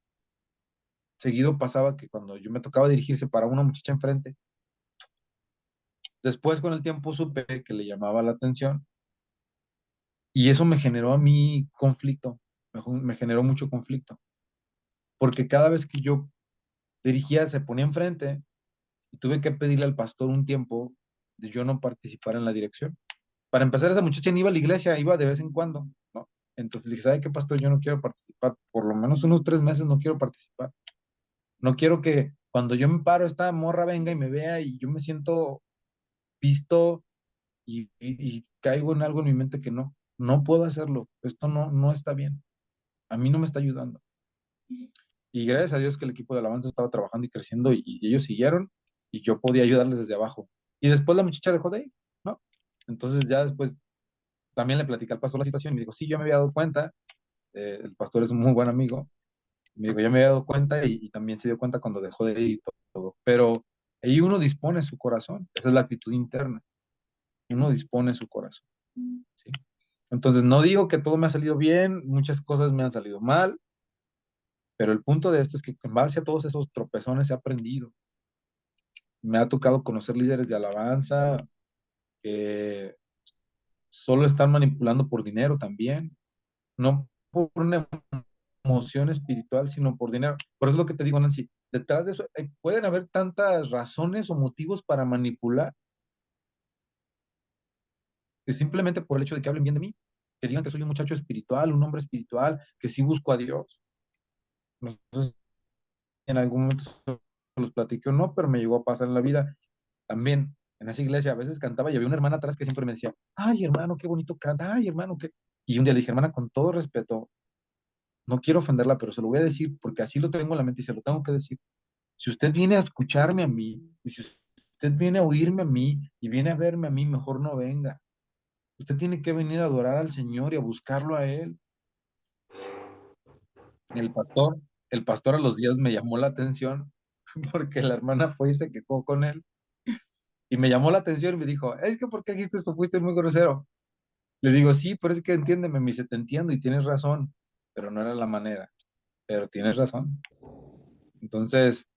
seguido pasaba que cuando yo me tocaba dirigirse para una muchacha enfrente, después con el tiempo supe que le llamaba la atención y eso me generó a mí conflicto, me generó mucho conflicto, porque cada vez que yo dirigía se ponía enfrente y tuve que pedirle al pastor un tiempo de yo no participar en la dirección. Para empezar, esa muchacha ni iba a la iglesia, iba de vez en cuando, ¿no? Entonces le dije, ¿sabe qué, pastor? Yo no quiero participar, por lo menos unos 3 meses no quiero participar. No quiero que cuando yo me paro esta morra venga y me vea y yo me siento visto y caigo en algo en mi mente que no puedo hacerlo. Esto no está bien. A mí no me está ayudando. Y gracias a Dios que el equipo de alabanza estaba trabajando y creciendo y ellos siguieron y yo podía ayudarles desde abajo. Y después la muchacha dejó de ir, ¿no? Entonces ya después también le platicé al pastor la situación y me dijo, sí, yo me había dado cuenta, el pastor es un muy buen amigo, me dijo, yo me había dado cuenta y también se dio cuenta cuando dejó de ir y todo. Pero ahí uno dispone su corazón, esa es la actitud interna, uno dispone su corazón. ¿Sí? Entonces, no digo que todo me ha salido bien, muchas cosas me han salido mal, pero el punto de esto es que en base a todos esos tropezones he aprendido. Me ha tocado conocer líderes de alabanza que solo están manipulando por dinero también, no por una emoción espiritual, sino por dinero. Por eso es lo que te digo, Nancy, detrás de eso pueden haber tantas razones o motivos para manipular, que simplemente por el hecho de que hablen bien de mí, que digan que soy un muchacho espiritual, un hombre espiritual, que sí busco a Dios. Entonces, en algún momento los platiqué o no, pero me llegó a pasar en la vida. También en esa iglesia a veces cantaba y había una hermana atrás que siempre me decía, ay hermano, qué bonito canta, ay hermano, qué... Y un día le dije, hermana, con todo respeto, no quiero ofenderla, pero se lo voy a decir porque así lo tengo en la mente y se lo tengo que decir. Si usted viene a escucharme a mí, y si usted viene a oírme a mí y viene a verme a mí, mejor no venga. Usted tiene que venir a adorar al Señor y a buscarlo a Él. El pastor, el pastor a los días me llamó la atención porque la hermana fue y se quejó con él y me llamó la atención y me dijo, es que ¿por qué dijiste esto? Fuiste muy grosero. Le digo, sí, pero es que entiéndeme, me dice, te entiendo y tienes razón, pero no era la manera, pero tienes razón. Entonces,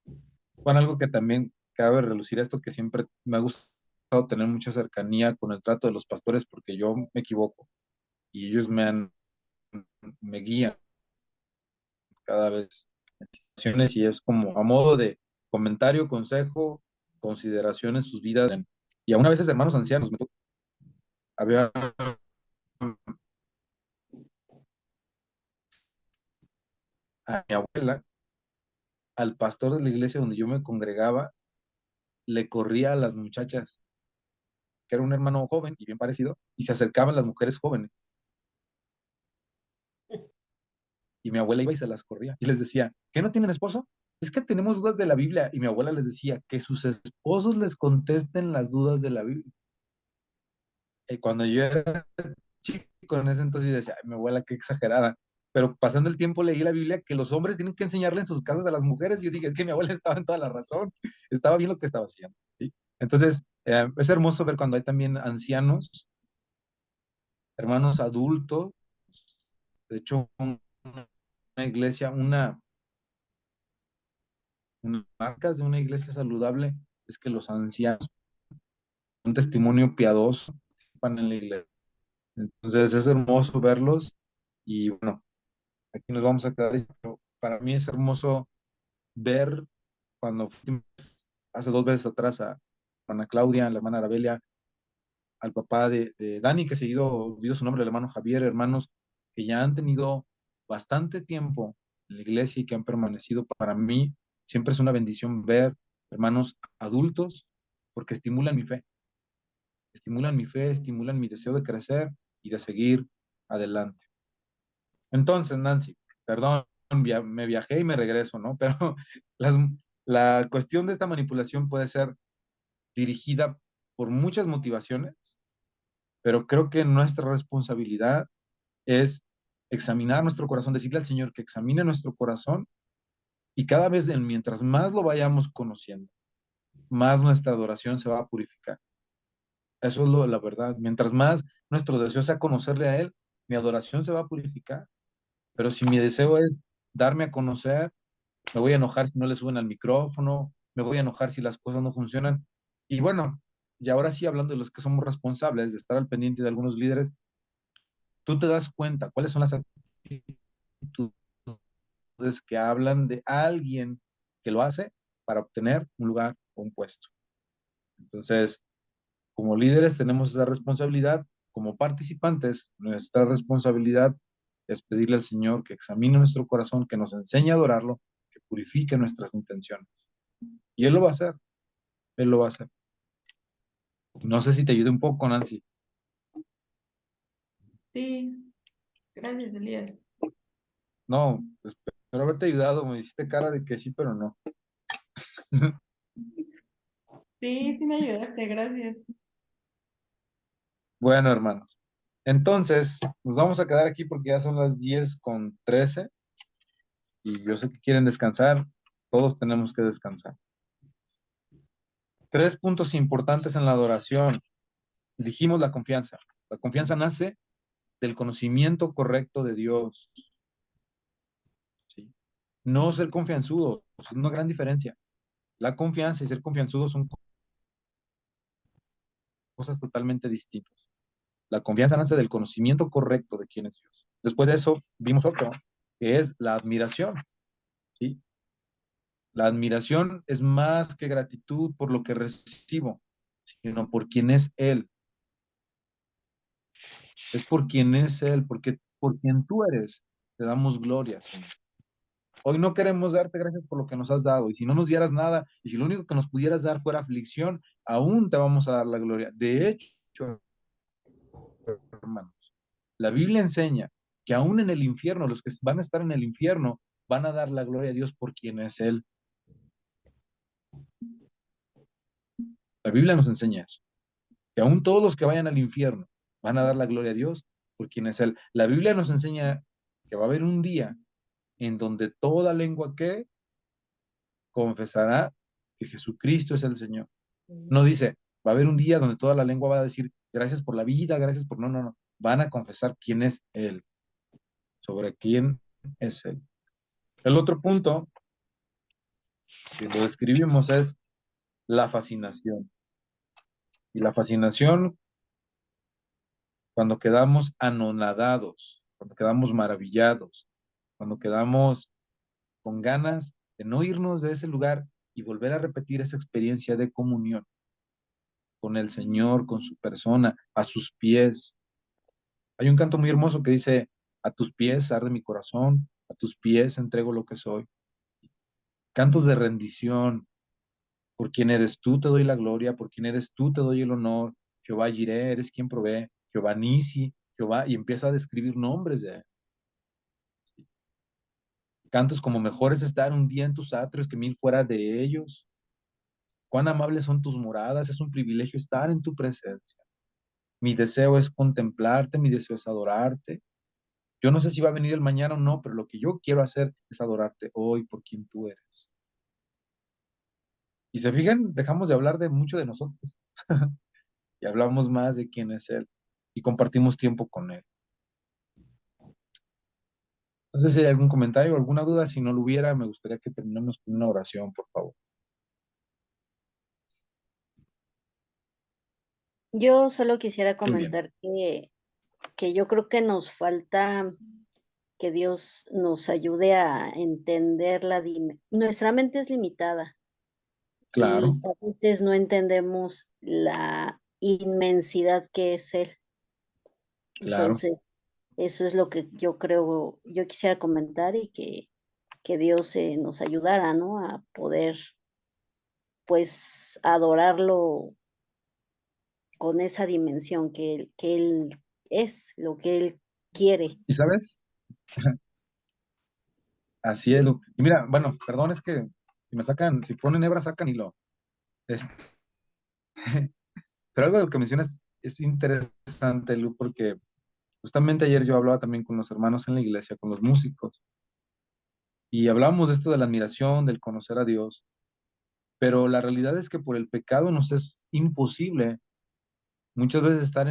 bueno, algo que también cabe relucir esto que siempre me ha gustado a tener mucha cercanía con el trato de los pastores porque yo me equivoco y ellos me guían cada vez en situaciones y es como a modo de comentario, consejo, consideración en sus vidas. Y aún a veces hermanos ancianos. Había a mi abuela, al pastor de la iglesia donde yo me congregaba, le corría a las muchachas, que era un hermano joven y bien parecido, y se acercaban las mujeres jóvenes. Y mi abuela iba y se las corría. Y les decía, ¿qué no tienen esposo? Es que tenemos dudas de la Biblia. Y mi abuela les decía, que sus esposos les contesten las dudas de la Biblia. Y cuando yo era chico en ese entonces yo decía, "Ay, mi abuela, qué exagerada". Pero pasando el tiempo leí la Biblia que los hombres tienen que enseñarle en sus casas a las mujeres. Y yo dije, es que mi abuela estaba en toda la razón. Estaba bien lo que estaba haciendo. ¿Sí? Entonces, es hermoso ver cuando hay también ancianos, hermanos adultos. De hecho, una iglesia, una marcas de una iglesia saludable es que los ancianos, un testimonio piadoso, van en la iglesia. Entonces es hermoso verlos y bueno, aquí nos vamos a quedar. Pero para mí es hermoso ver cuando fuimos hace 2 veces atrás a hermana Claudia, a la hermana Arabelia, al papá de Dani, que seguido olvidó su nombre, el hermano Javier, hermanos que ya han tenido bastante tiempo en la iglesia y que han permanecido. Para mí siempre es una bendición ver hermanos adultos porque estimulan mi fe, estimulan mi deseo de crecer y de seguir adelante. Entonces, Nancy, perdón, me viajé y me regreso, ¿no? Pero las, la cuestión de esta manipulación puede ser dirigida por muchas motivaciones, pero creo que nuestra responsabilidad es examinar nuestro corazón, decirle al Señor que examine nuestro corazón y cada vez, mientras más lo vayamos conociendo, más nuestra adoración se va a purificar. Eso es la verdad. Mientras más nuestro deseo sea conocerle a Él, mi adoración se va a purificar. Pero si mi deseo es darme a conocer, me voy a enojar si no le suben al micrófono, me voy a enojar si las cosas no funcionan. Y bueno, y ahora sí, hablando de los que somos responsables de estar al pendiente de algunos líderes, tú te das cuenta cuáles son las actitudes que hablan de alguien que lo hace para obtener un lugar o un puesto. Entonces, como líderes tenemos esa responsabilidad, como participantes, nuestra responsabilidad es pedirle al Señor que examine nuestro corazón, que nos enseñe a adorarlo, que purifique nuestras intenciones. Y Él lo va a hacer, Él lo va a hacer. No sé si te ayude un poco, Nancy. Sí, gracias, Elías. No, espero haberte ayudado, me hiciste cara de que sí, pero no. Sí, sí me ayudaste, gracias. Bueno, hermanos. Entonces, nos vamos a quedar aquí porque ya son las 10:13 y yo sé que quieren descansar. Todos tenemos que descansar. 3 puntos importantes en la adoración. Dijimos la confianza. La confianza nace del conocimiento correcto de Dios. ¿Sí? No ser confianzudo. Es una gran diferencia. La confianza y ser confianzudo son cosas totalmente distintas. La confianza nace del conocimiento correcto de quién es Dios. Después de eso, vimos otro, que es la admiración. ¿Sí? La admiración es más que gratitud por lo que recibo, sino por quién es Él. Es por quién es Él, porque por quien tú eres, te damos gloria, Señor. Hoy no queremos darte gracias por lo que nos has dado, y si no nos dieras nada, y si lo único que nos pudieras dar fuera aflicción, aún te vamos a dar la gloria. De hecho, hermanos, la Biblia enseña que aún en el infierno, los que van a estar en el infierno, van a dar la gloria a Dios por quien es Él. La Biblia nos enseña eso, que aún todos los que vayan al infierno van a dar la gloria a Dios por quien es Él. La Biblia nos enseña que va a haber un día en donde toda lengua que confesará que Jesucristo es el Señor. No dice, va a haber un día donde toda la lengua va a decir, gracias por la vida, gracias por... No, no, no. Van a confesar quién es Él, sobre quién es Él. El otro punto que lo describimos es la fascinación. Y la fascinación, cuando quedamos anonadados, cuando quedamos maravillados, cuando quedamos con ganas de no irnos de ese lugar y volver a repetir esa experiencia de comunión con el Señor, con su persona, a sus pies. Hay un canto muy hermoso que dice, a tus pies arde mi corazón, a tus pies entrego lo que soy. Cantos de rendición, por quien eres tú te doy la gloria, por quien eres tú te doy el honor. Jehová Jireh, eres quien provee. Jehová Nisi, Jehová, y empieza a describir nombres de él. Cantos como mejor es estar un día en tus atrios que 1000 fuera de ellos. Cuán amables son tus moradas, es un privilegio estar en tu presencia. Mi deseo es contemplarte, mi deseo es adorarte. Yo no sé si va a venir el mañana o no, pero lo que yo quiero hacer es adorarte hoy por quien tú eres. Y se fijan, dejamos de hablar de mucho de nosotros y hablamos más de quién es Él y compartimos tiempo con Él. No sé si hay algún comentario o alguna duda. Si no lo hubiera, me gustaría que terminemos con una oración, por favor. Yo solo quisiera Muy bien. comentar que yo creo que nos falta que Dios nos ayude a entender nuestra mente es limitada Claro, y a veces no entendemos la inmensidad que es Él. claro. Entonces, eso es lo que yo creo, yo quisiera comentar y que Dios nos ayudara, ¿no? A poder, pues, adorarlo con esa dimensión que Él es, lo que Él quiere. ¿Y sabes? Así es. Y mira, bueno, perdón, es que si me sacan, si ponen hebra, sacan hilo. Este, pero algo de lo que mencionas es interesante, Lu, porque justamente ayer yo hablaba también con los hermanos en la iglesia, con los músicos, y hablábamos de esto de la admiración, del conocer a Dios, pero la realidad es que por el pecado nos es imposible muchas veces estar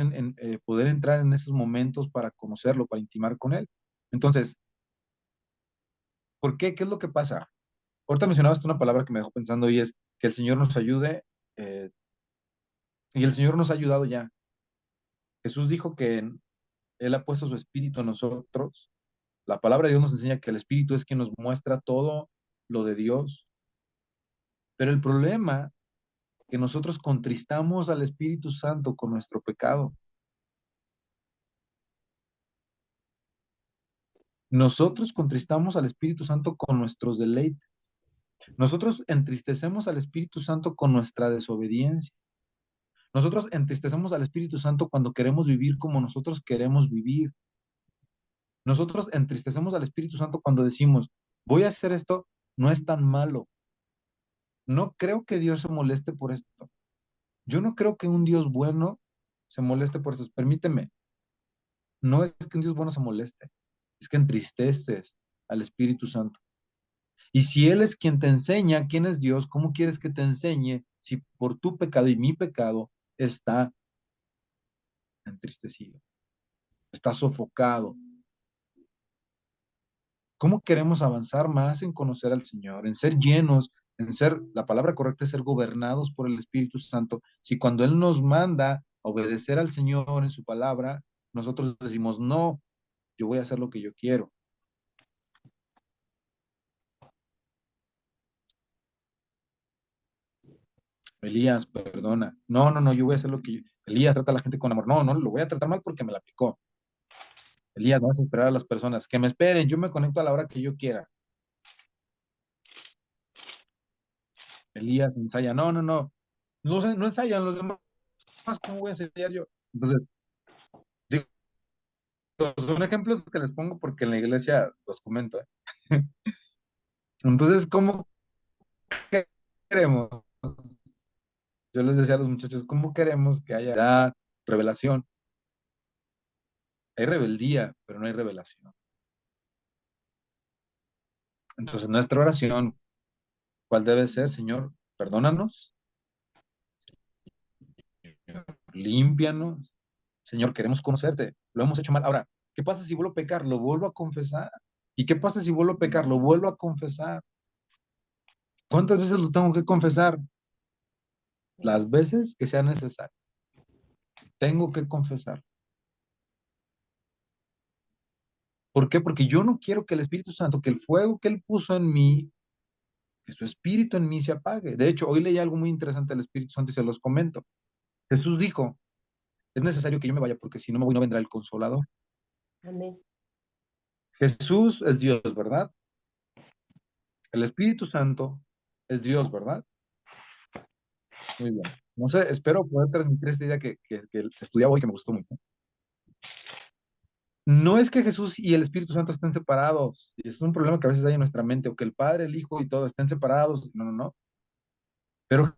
poder entrar en esos momentos para conocerlo, para intimar con Él. Entonces, ¿por qué? ¿Qué es lo que pasa? Ahorita mencionabas tú una palabra que me dejó pensando y es que el Señor nos ayude, y el Señor nos ha ayudado ya. Jesús dijo que Él ha puesto su espíritu en nosotros. La palabra de Dios nos enseña que el espíritu es quien nos muestra todo lo de Dios. Pero el problema es que nosotros contristamos al Espíritu Santo con nuestro pecado. Nosotros contristamos al Espíritu Santo con nuestros deleites. Nosotros entristecemos al Espíritu Santo con nuestra desobediencia. Nosotros entristecemos al Espíritu Santo cuando queremos vivir como nosotros queremos vivir. Nosotros entristecemos al Espíritu Santo cuando decimos, voy a hacer esto, no es tan malo. No creo que Dios se moleste por esto. Yo no creo que un Dios bueno se moleste por eso. Permíteme, no es que un Dios bueno se moleste, es que entristeces al Espíritu Santo. Y si Él es quien te enseña quién es Dios, ¿cómo quieres que te enseñe si por tu pecado y mi pecado está entristecido, está sofocado? ¿Cómo queremos avanzar más en conocer al Señor, en ser llenos, en ser, la palabra correcta es ser gobernados por el Espíritu Santo, si cuando Él nos manda a obedecer al Señor en su palabra, nosotros decimos, no, yo voy a hacer lo que yo quiero? Elías, perdona. No, no, no, yo voy a hacer lo que yo... Elías, trata a la gente con amor. No, no, lo voy a tratar mal porque me la aplicó. Elías, no vas a esperar a las personas. Que me esperen, yo me conecto a la hora que yo quiera. Elías ensaya. No, no, no. No ensayan los demás. ¿Cómo voy a ensayar yo? Entonces, digo, son ejemplos que les pongo porque en la iglesia los comento. Entonces, ¿cómo queremos? Yo les decía a los muchachos, ¿cómo queremos que haya revelación? Hay rebeldía, pero no hay revelación. Entonces, nuestra oración, ¿cuál debe ser, Señor? Perdónanos, Señor, límpianos. Señor, queremos conocerte. Lo hemos hecho mal. Ahora, ¿qué pasa si vuelvo a pecar? Lo vuelvo a confesar. ¿Y qué pasa si vuelvo a pecar? Lo vuelvo a confesar. ¿Cuántas veces lo tengo que confesar? Las veces que sea necesario. Tengo que confesar. ¿Por qué? Porque yo no quiero que el Espíritu Santo, que el fuego que Él puso en mí, que su Espíritu en mí se apague. De hecho, hoy leí algo muy interesante del Espíritu Santo y se los comento. Jesús dijo, es necesario que yo me vaya porque si no me voy no vendrá el Consolador. Amén. Jesús es Dios, ¿verdad? El Espíritu Santo es Dios, ¿verdad? Muy bien. No sé, espero poder transmitir esta idea que estudiaba hoy que me gustó mucho. No es que Jesús y el Espíritu Santo estén separados. Es un problema que a veces hay en nuestra mente, o que el Padre, el Hijo y todo estén separados. No, no, no. Pero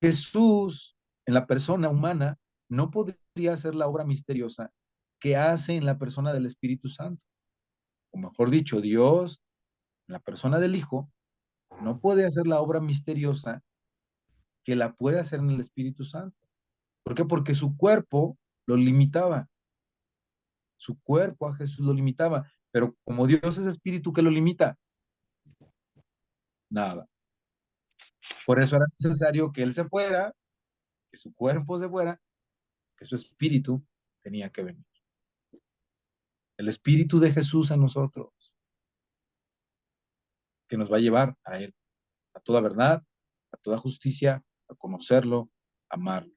Jesús, en la persona humana, no podría hacer la obra misteriosa que hace en la persona del Espíritu Santo. O mejor dicho, Dios, en la persona del Hijo, no puede hacer la obra misteriosa que la puede hacer en el Espíritu Santo. ¿Por qué? Porque su cuerpo lo limitaba. Su cuerpo a Jesús lo limitaba. Pero como Dios es espíritu, ¿qué lo limita? Nada. Por eso era necesario que Él se fuera, que su cuerpo se fuera, que su espíritu tenía que venir. El espíritu de Jesús en nosotros, que nos va a llevar a Él, a toda verdad, a toda justicia, a conocerlo, a amarlo.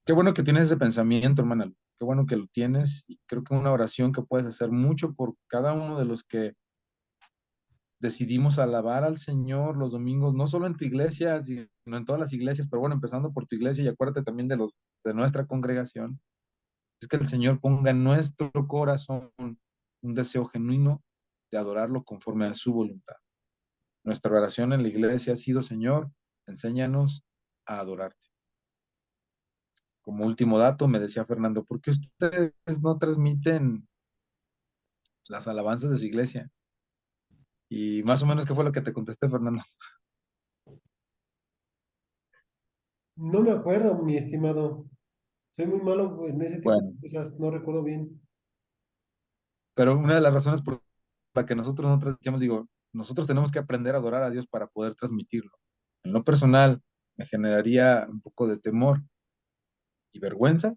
Qué bueno que tienes ese pensamiento, hermana. Qué bueno que lo tienes y creo que una oración que puedes hacer mucho por cada uno de los que decidimos alabar al Señor los domingos, no solo en tu iglesia, sino en todas las iglesias, pero bueno, empezando por tu iglesia y acuérdate también de los de nuestra congregación, es que el Señor ponga en nuestro corazón un deseo genuino de adorarlo conforme a su voluntad. Nuestra oración en la iglesia ha sido, Señor, enséñanos a adorarte. Como último dato, me decía Fernando, ¿por qué ustedes no transmiten las alabanzas de su iglesia? Y más o menos, ¿qué fue lo que te contesté, Fernando? No me acuerdo, mi estimado. Soy muy malo en ese tipo Bueno, de cosas, no recuerdo bien. pero una de las razones por la que nosotros no transmitimos, digo, nosotros tenemos que aprender a adorar a Dios para poder transmitirlo. En lo personal, me generaría un poco de temor y vergüenza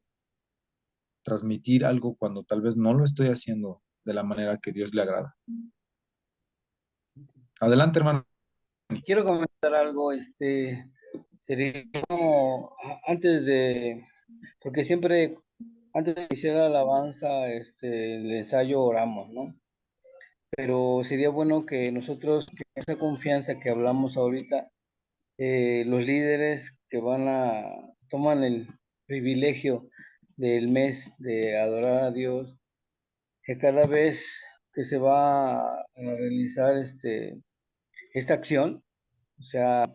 transmitir algo cuando tal vez no lo estoy haciendo de la manera que Dios le agrada. Adelante, hermano. Quiero comentar algo, sería como antes de, porque siempre antes de iniciar la alabanza, el ensayo oramos, ¿no? Pero sería bueno que nosotros, que esa confianza que hablamos ahorita, los líderes que toman el privilegio del mes de adorar a Dios, que cada vez que se va a realizar esta acción, o sea,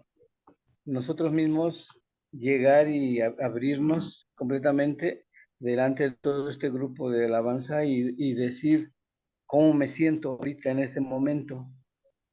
nosotros mismos llegar y abrirnos completamente delante de todo este grupo de alabanza y decir cómo me siento ahorita en este momento,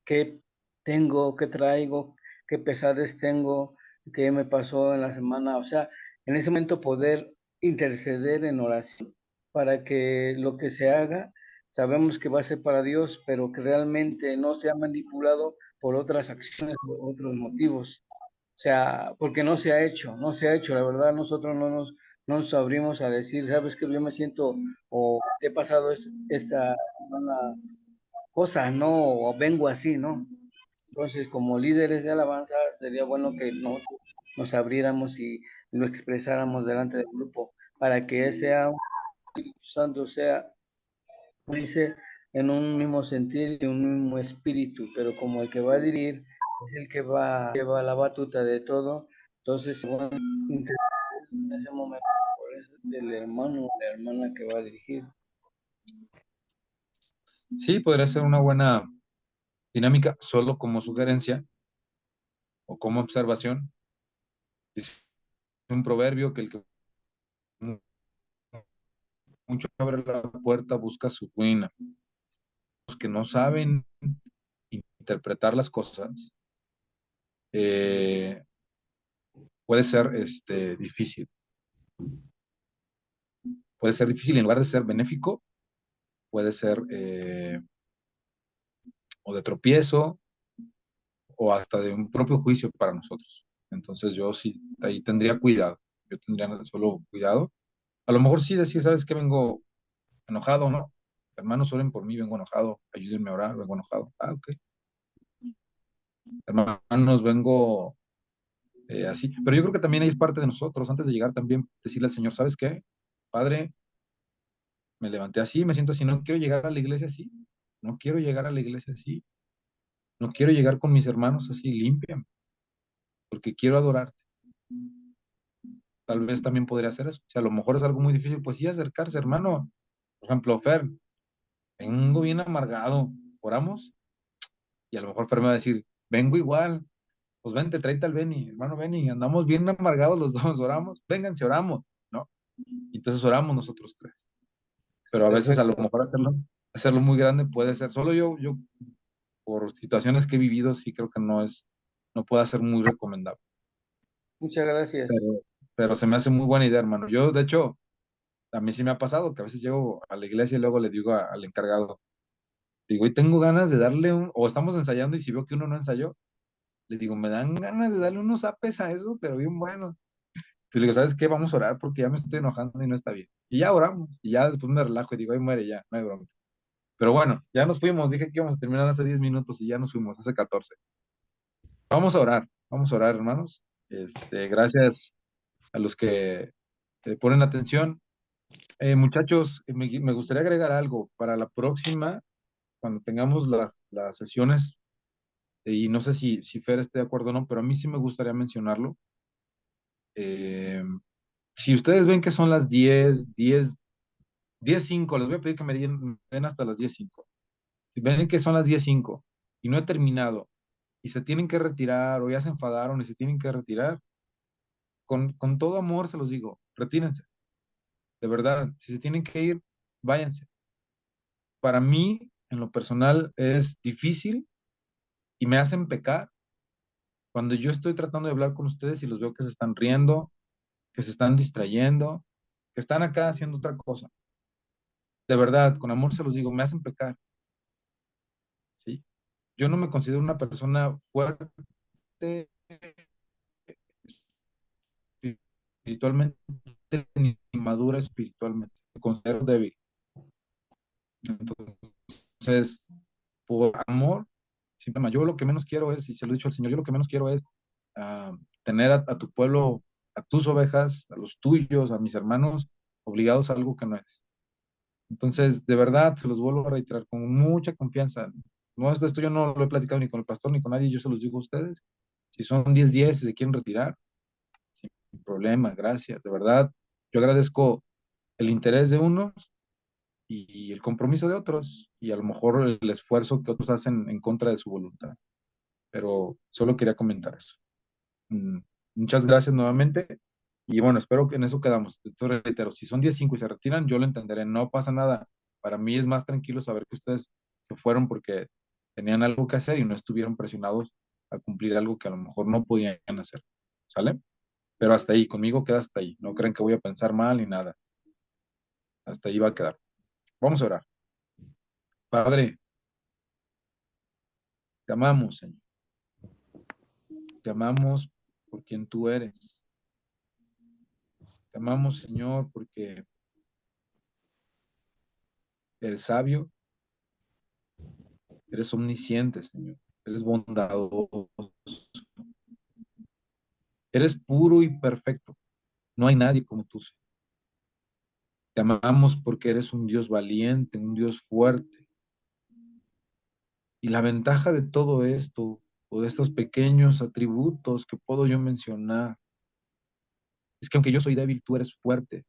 qué tengo, qué traigo, qué pesares tengo, qué me pasó en la semana, o sea, en ese momento poder interceder en oración para que lo que se haga, sabemos que va a ser para Dios, pero que realmente no sea manipulado por otras acciones o otros motivos. O sea, porque no se ha hecho, no se ha hecho, la verdad nosotros no nos abrimos a decir, sabes que yo me siento o he pasado esta mala cosa, no, o vengo así, ¿no? Entonces, como líderes de alabanza, sería bueno que nos abriéramos y lo expresáramos delante del grupo para que sea un Espíritu Santo, sea, dice, en un mismo sentir y un mismo espíritu, pero como el que va a dirigir es el que lleva la batuta de todo, entonces, bueno, en ese momento, por eso el hermano o la hermana que va a dirigir. Sí, podría ser una buena dinámica, solo como sugerencia o como observación. Dice un proverbio que el que mucho abre la puerta busca su ruina. Los que no saben interpretar las cosas, eh, puede ser difícil. Puede ser difícil en lugar de ser benéfico, puede ser o de tropiezo o hasta de un propio juicio para nosotros. Entonces yo sí, ahí tendría cuidado, yo tendría solo cuidado. A lo mejor sí decir, ¿sabes qué? Vengo enojado, ¿no? Hermanos, oren por mí, vengo enojado, ayúdenme a orar, vengo enojado. Ah, ok. Hermanos, vengo así. Pero yo creo que también ahí es parte de nosotros, antes de llegar también, decirle al Señor, ¿sabes qué? Padre, me levanté así, me siento así, no quiero llegar a la iglesia así, no quiero llegar a la iglesia así, no quiero llegar con mis hermanos así, límpiame, porque quiero adorarte. Tal vez también podría hacer eso. Si a lo mejor es algo muy difícil, pues sí acercarse, hermano. Por ejemplo, Fer, vengo bien amargado, oramos, y a lo mejor Fer me va a decir, vengo igual, pues vente, tráete al Beni, hermano Beni, andamos bien amargados los dos, oramos, vénganse, oramos, ¿no? Y entonces oramos nosotros tres. Pero a veces a lo Perfecto. mejor hacerlo muy grande puede ser, solo yo por situaciones que he vivido, sí creo que no puede ser muy recomendable. Muchas gracias. Pero se me hace muy buena idea, hermano. Yo, de hecho, a mí sí me ha pasado que a veces llego a la iglesia y luego le digo al encargado, digo, y tengo ganas de darle o estamos ensayando y si veo que uno no ensayó, le digo, me dan ganas de darle unos apes a eso, pero bien bueno. Entonces le digo, ¿sabes qué? Vamos a orar porque ya me estoy enojando y no está bien. Y ya oramos, y ya después me relajo y digo, ay, muere ya, no hay broma. Pero bueno, ya nos fuimos, dije que íbamos a terminar hace 10 minutos y ya nos fuimos, hace 14. Vamos a orar, hermanos. Gracias a los que ponen atención. Muchachos, me gustaría agregar algo para la próxima, cuando tengamos las sesiones, y no sé si Fer esté de acuerdo o no, pero a mí sí me gustaría mencionarlo. Eh, si ustedes ven que son las 10:05, les voy a pedir que me den hasta las 10:05. Si ven que son las 10:05 y no he terminado, y se tienen que retirar, o ya se enfadaron y se tienen que retirar, con todo amor se los digo, retírense, de verdad, si se tienen que ir, váyanse. Para mí, en lo personal, es difícil y me hacen pecar cuando yo estoy tratando de hablar con ustedes y los veo que se están riendo, que se están distrayendo, que están acá haciendo otra cosa. De verdad, con amor se los digo, me hacen pecar, ¿sí? Yo no me considero una persona fuerte espiritualmente ni madura espiritualmente. Me considero débil. Entonces, por amor, simplemente yo lo que menos quiero es, y se lo he dicho al Señor, yo lo que menos quiero es tener a tu pueblo, a tus ovejas, a los tuyos, a mis hermanos, obligados a algo que no es. Entonces, de verdad, se los vuelvo a reiterar con mucha confianza. No es de esto, yo no lo he platicado ni con el pastor ni con nadie, yo se los digo a ustedes. Si son 10:10 y se quieren retirar, sin problema, gracias. De verdad, yo agradezco el interés de unos y el compromiso de otros, y a lo mejor el esfuerzo que otros hacen en contra de su voluntad. Pero solo quería comentar eso. Muchas gracias nuevamente. Y bueno, espero que en eso quedamos. Entonces, reitero, si son 10:05 y se retiran, yo lo entenderé, no pasa nada. Para mí es más tranquilo saber que ustedes se fueron porque tenían algo que hacer y no estuvieron presionados a cumplir algo que a lo mejor no podían hacer. ¿Sale? Pero hasta ahí, conmigo queda hasta ahí. No creen que voy a pensar mal ni nada. Hasta ahí va a quedar. Vamos a orar. Padre, te amamos, Señor. Te amamos por quien tú eres. Te amamos, Señor, porque eres sabio, eres omnisciente, Señor. Eres bondadoso. Eres puro y perfecto. No hay nadie como tú, Señor. Te amamos porque eres un Dios valiente, un Dios fuerte. Y la ventaja de todo esto, o de estos pequeños atributos que puedo yo mencionar, es que aunque yo soy débil, tú eres fuerte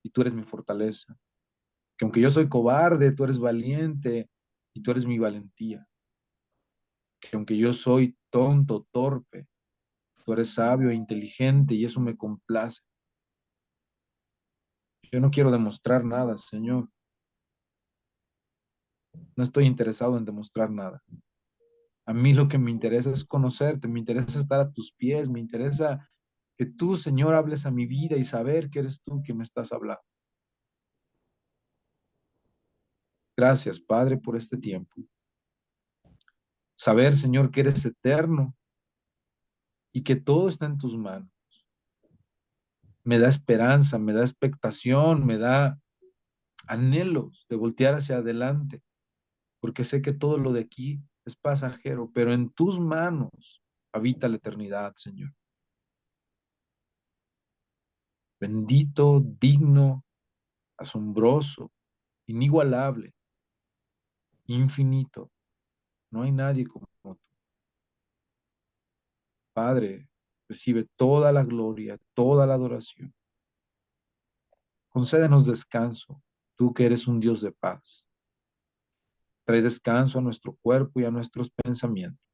y tú eres mi fortaleza. Que aunque yo soy cobarde, tú eres valiente y tú eres mi valentía. Que aunque yo soy tonto, torpe, tú eres sabio e inteligente y eso me complace. Yo no quiero demostrar nada, Señor. No estoy interesado en demostrar nada. A mí lo que me interesa es conocerte, me interesa estar a tus pies, me interesa que tú, Señor, hables a mi vida y saber que eres tú quien me estás hablando. Gracias, Padre, por este tiempo. Saber, Señor, que eres eterno y que todo está en tus manos. Me da esperanza, me da expectación, me da anhelos de voltear hacia adelante, porque sé que todo lo de aquí es pasajero, pero en tus manos habita la eternidad, Señor. Bendito, digno, asombroso, inigualable, infinito. No hay nadie como tú. Padre, recibe toda la gloria, toda la adoración. Concédenos descanso, tú que eres un Dios de paz. Trae descanso a nuestro cuerpo y a nuestros pensamientos.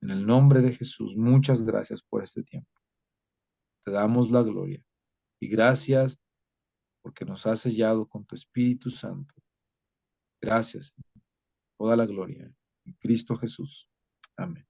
En el nombre de Jesús, muchas gracias por este tiempo. Te damos la gloria y gracias porque nos has sellado con tu Espíritu Santo. Gracias, toda la gloria en Cristo Jesús. Amén.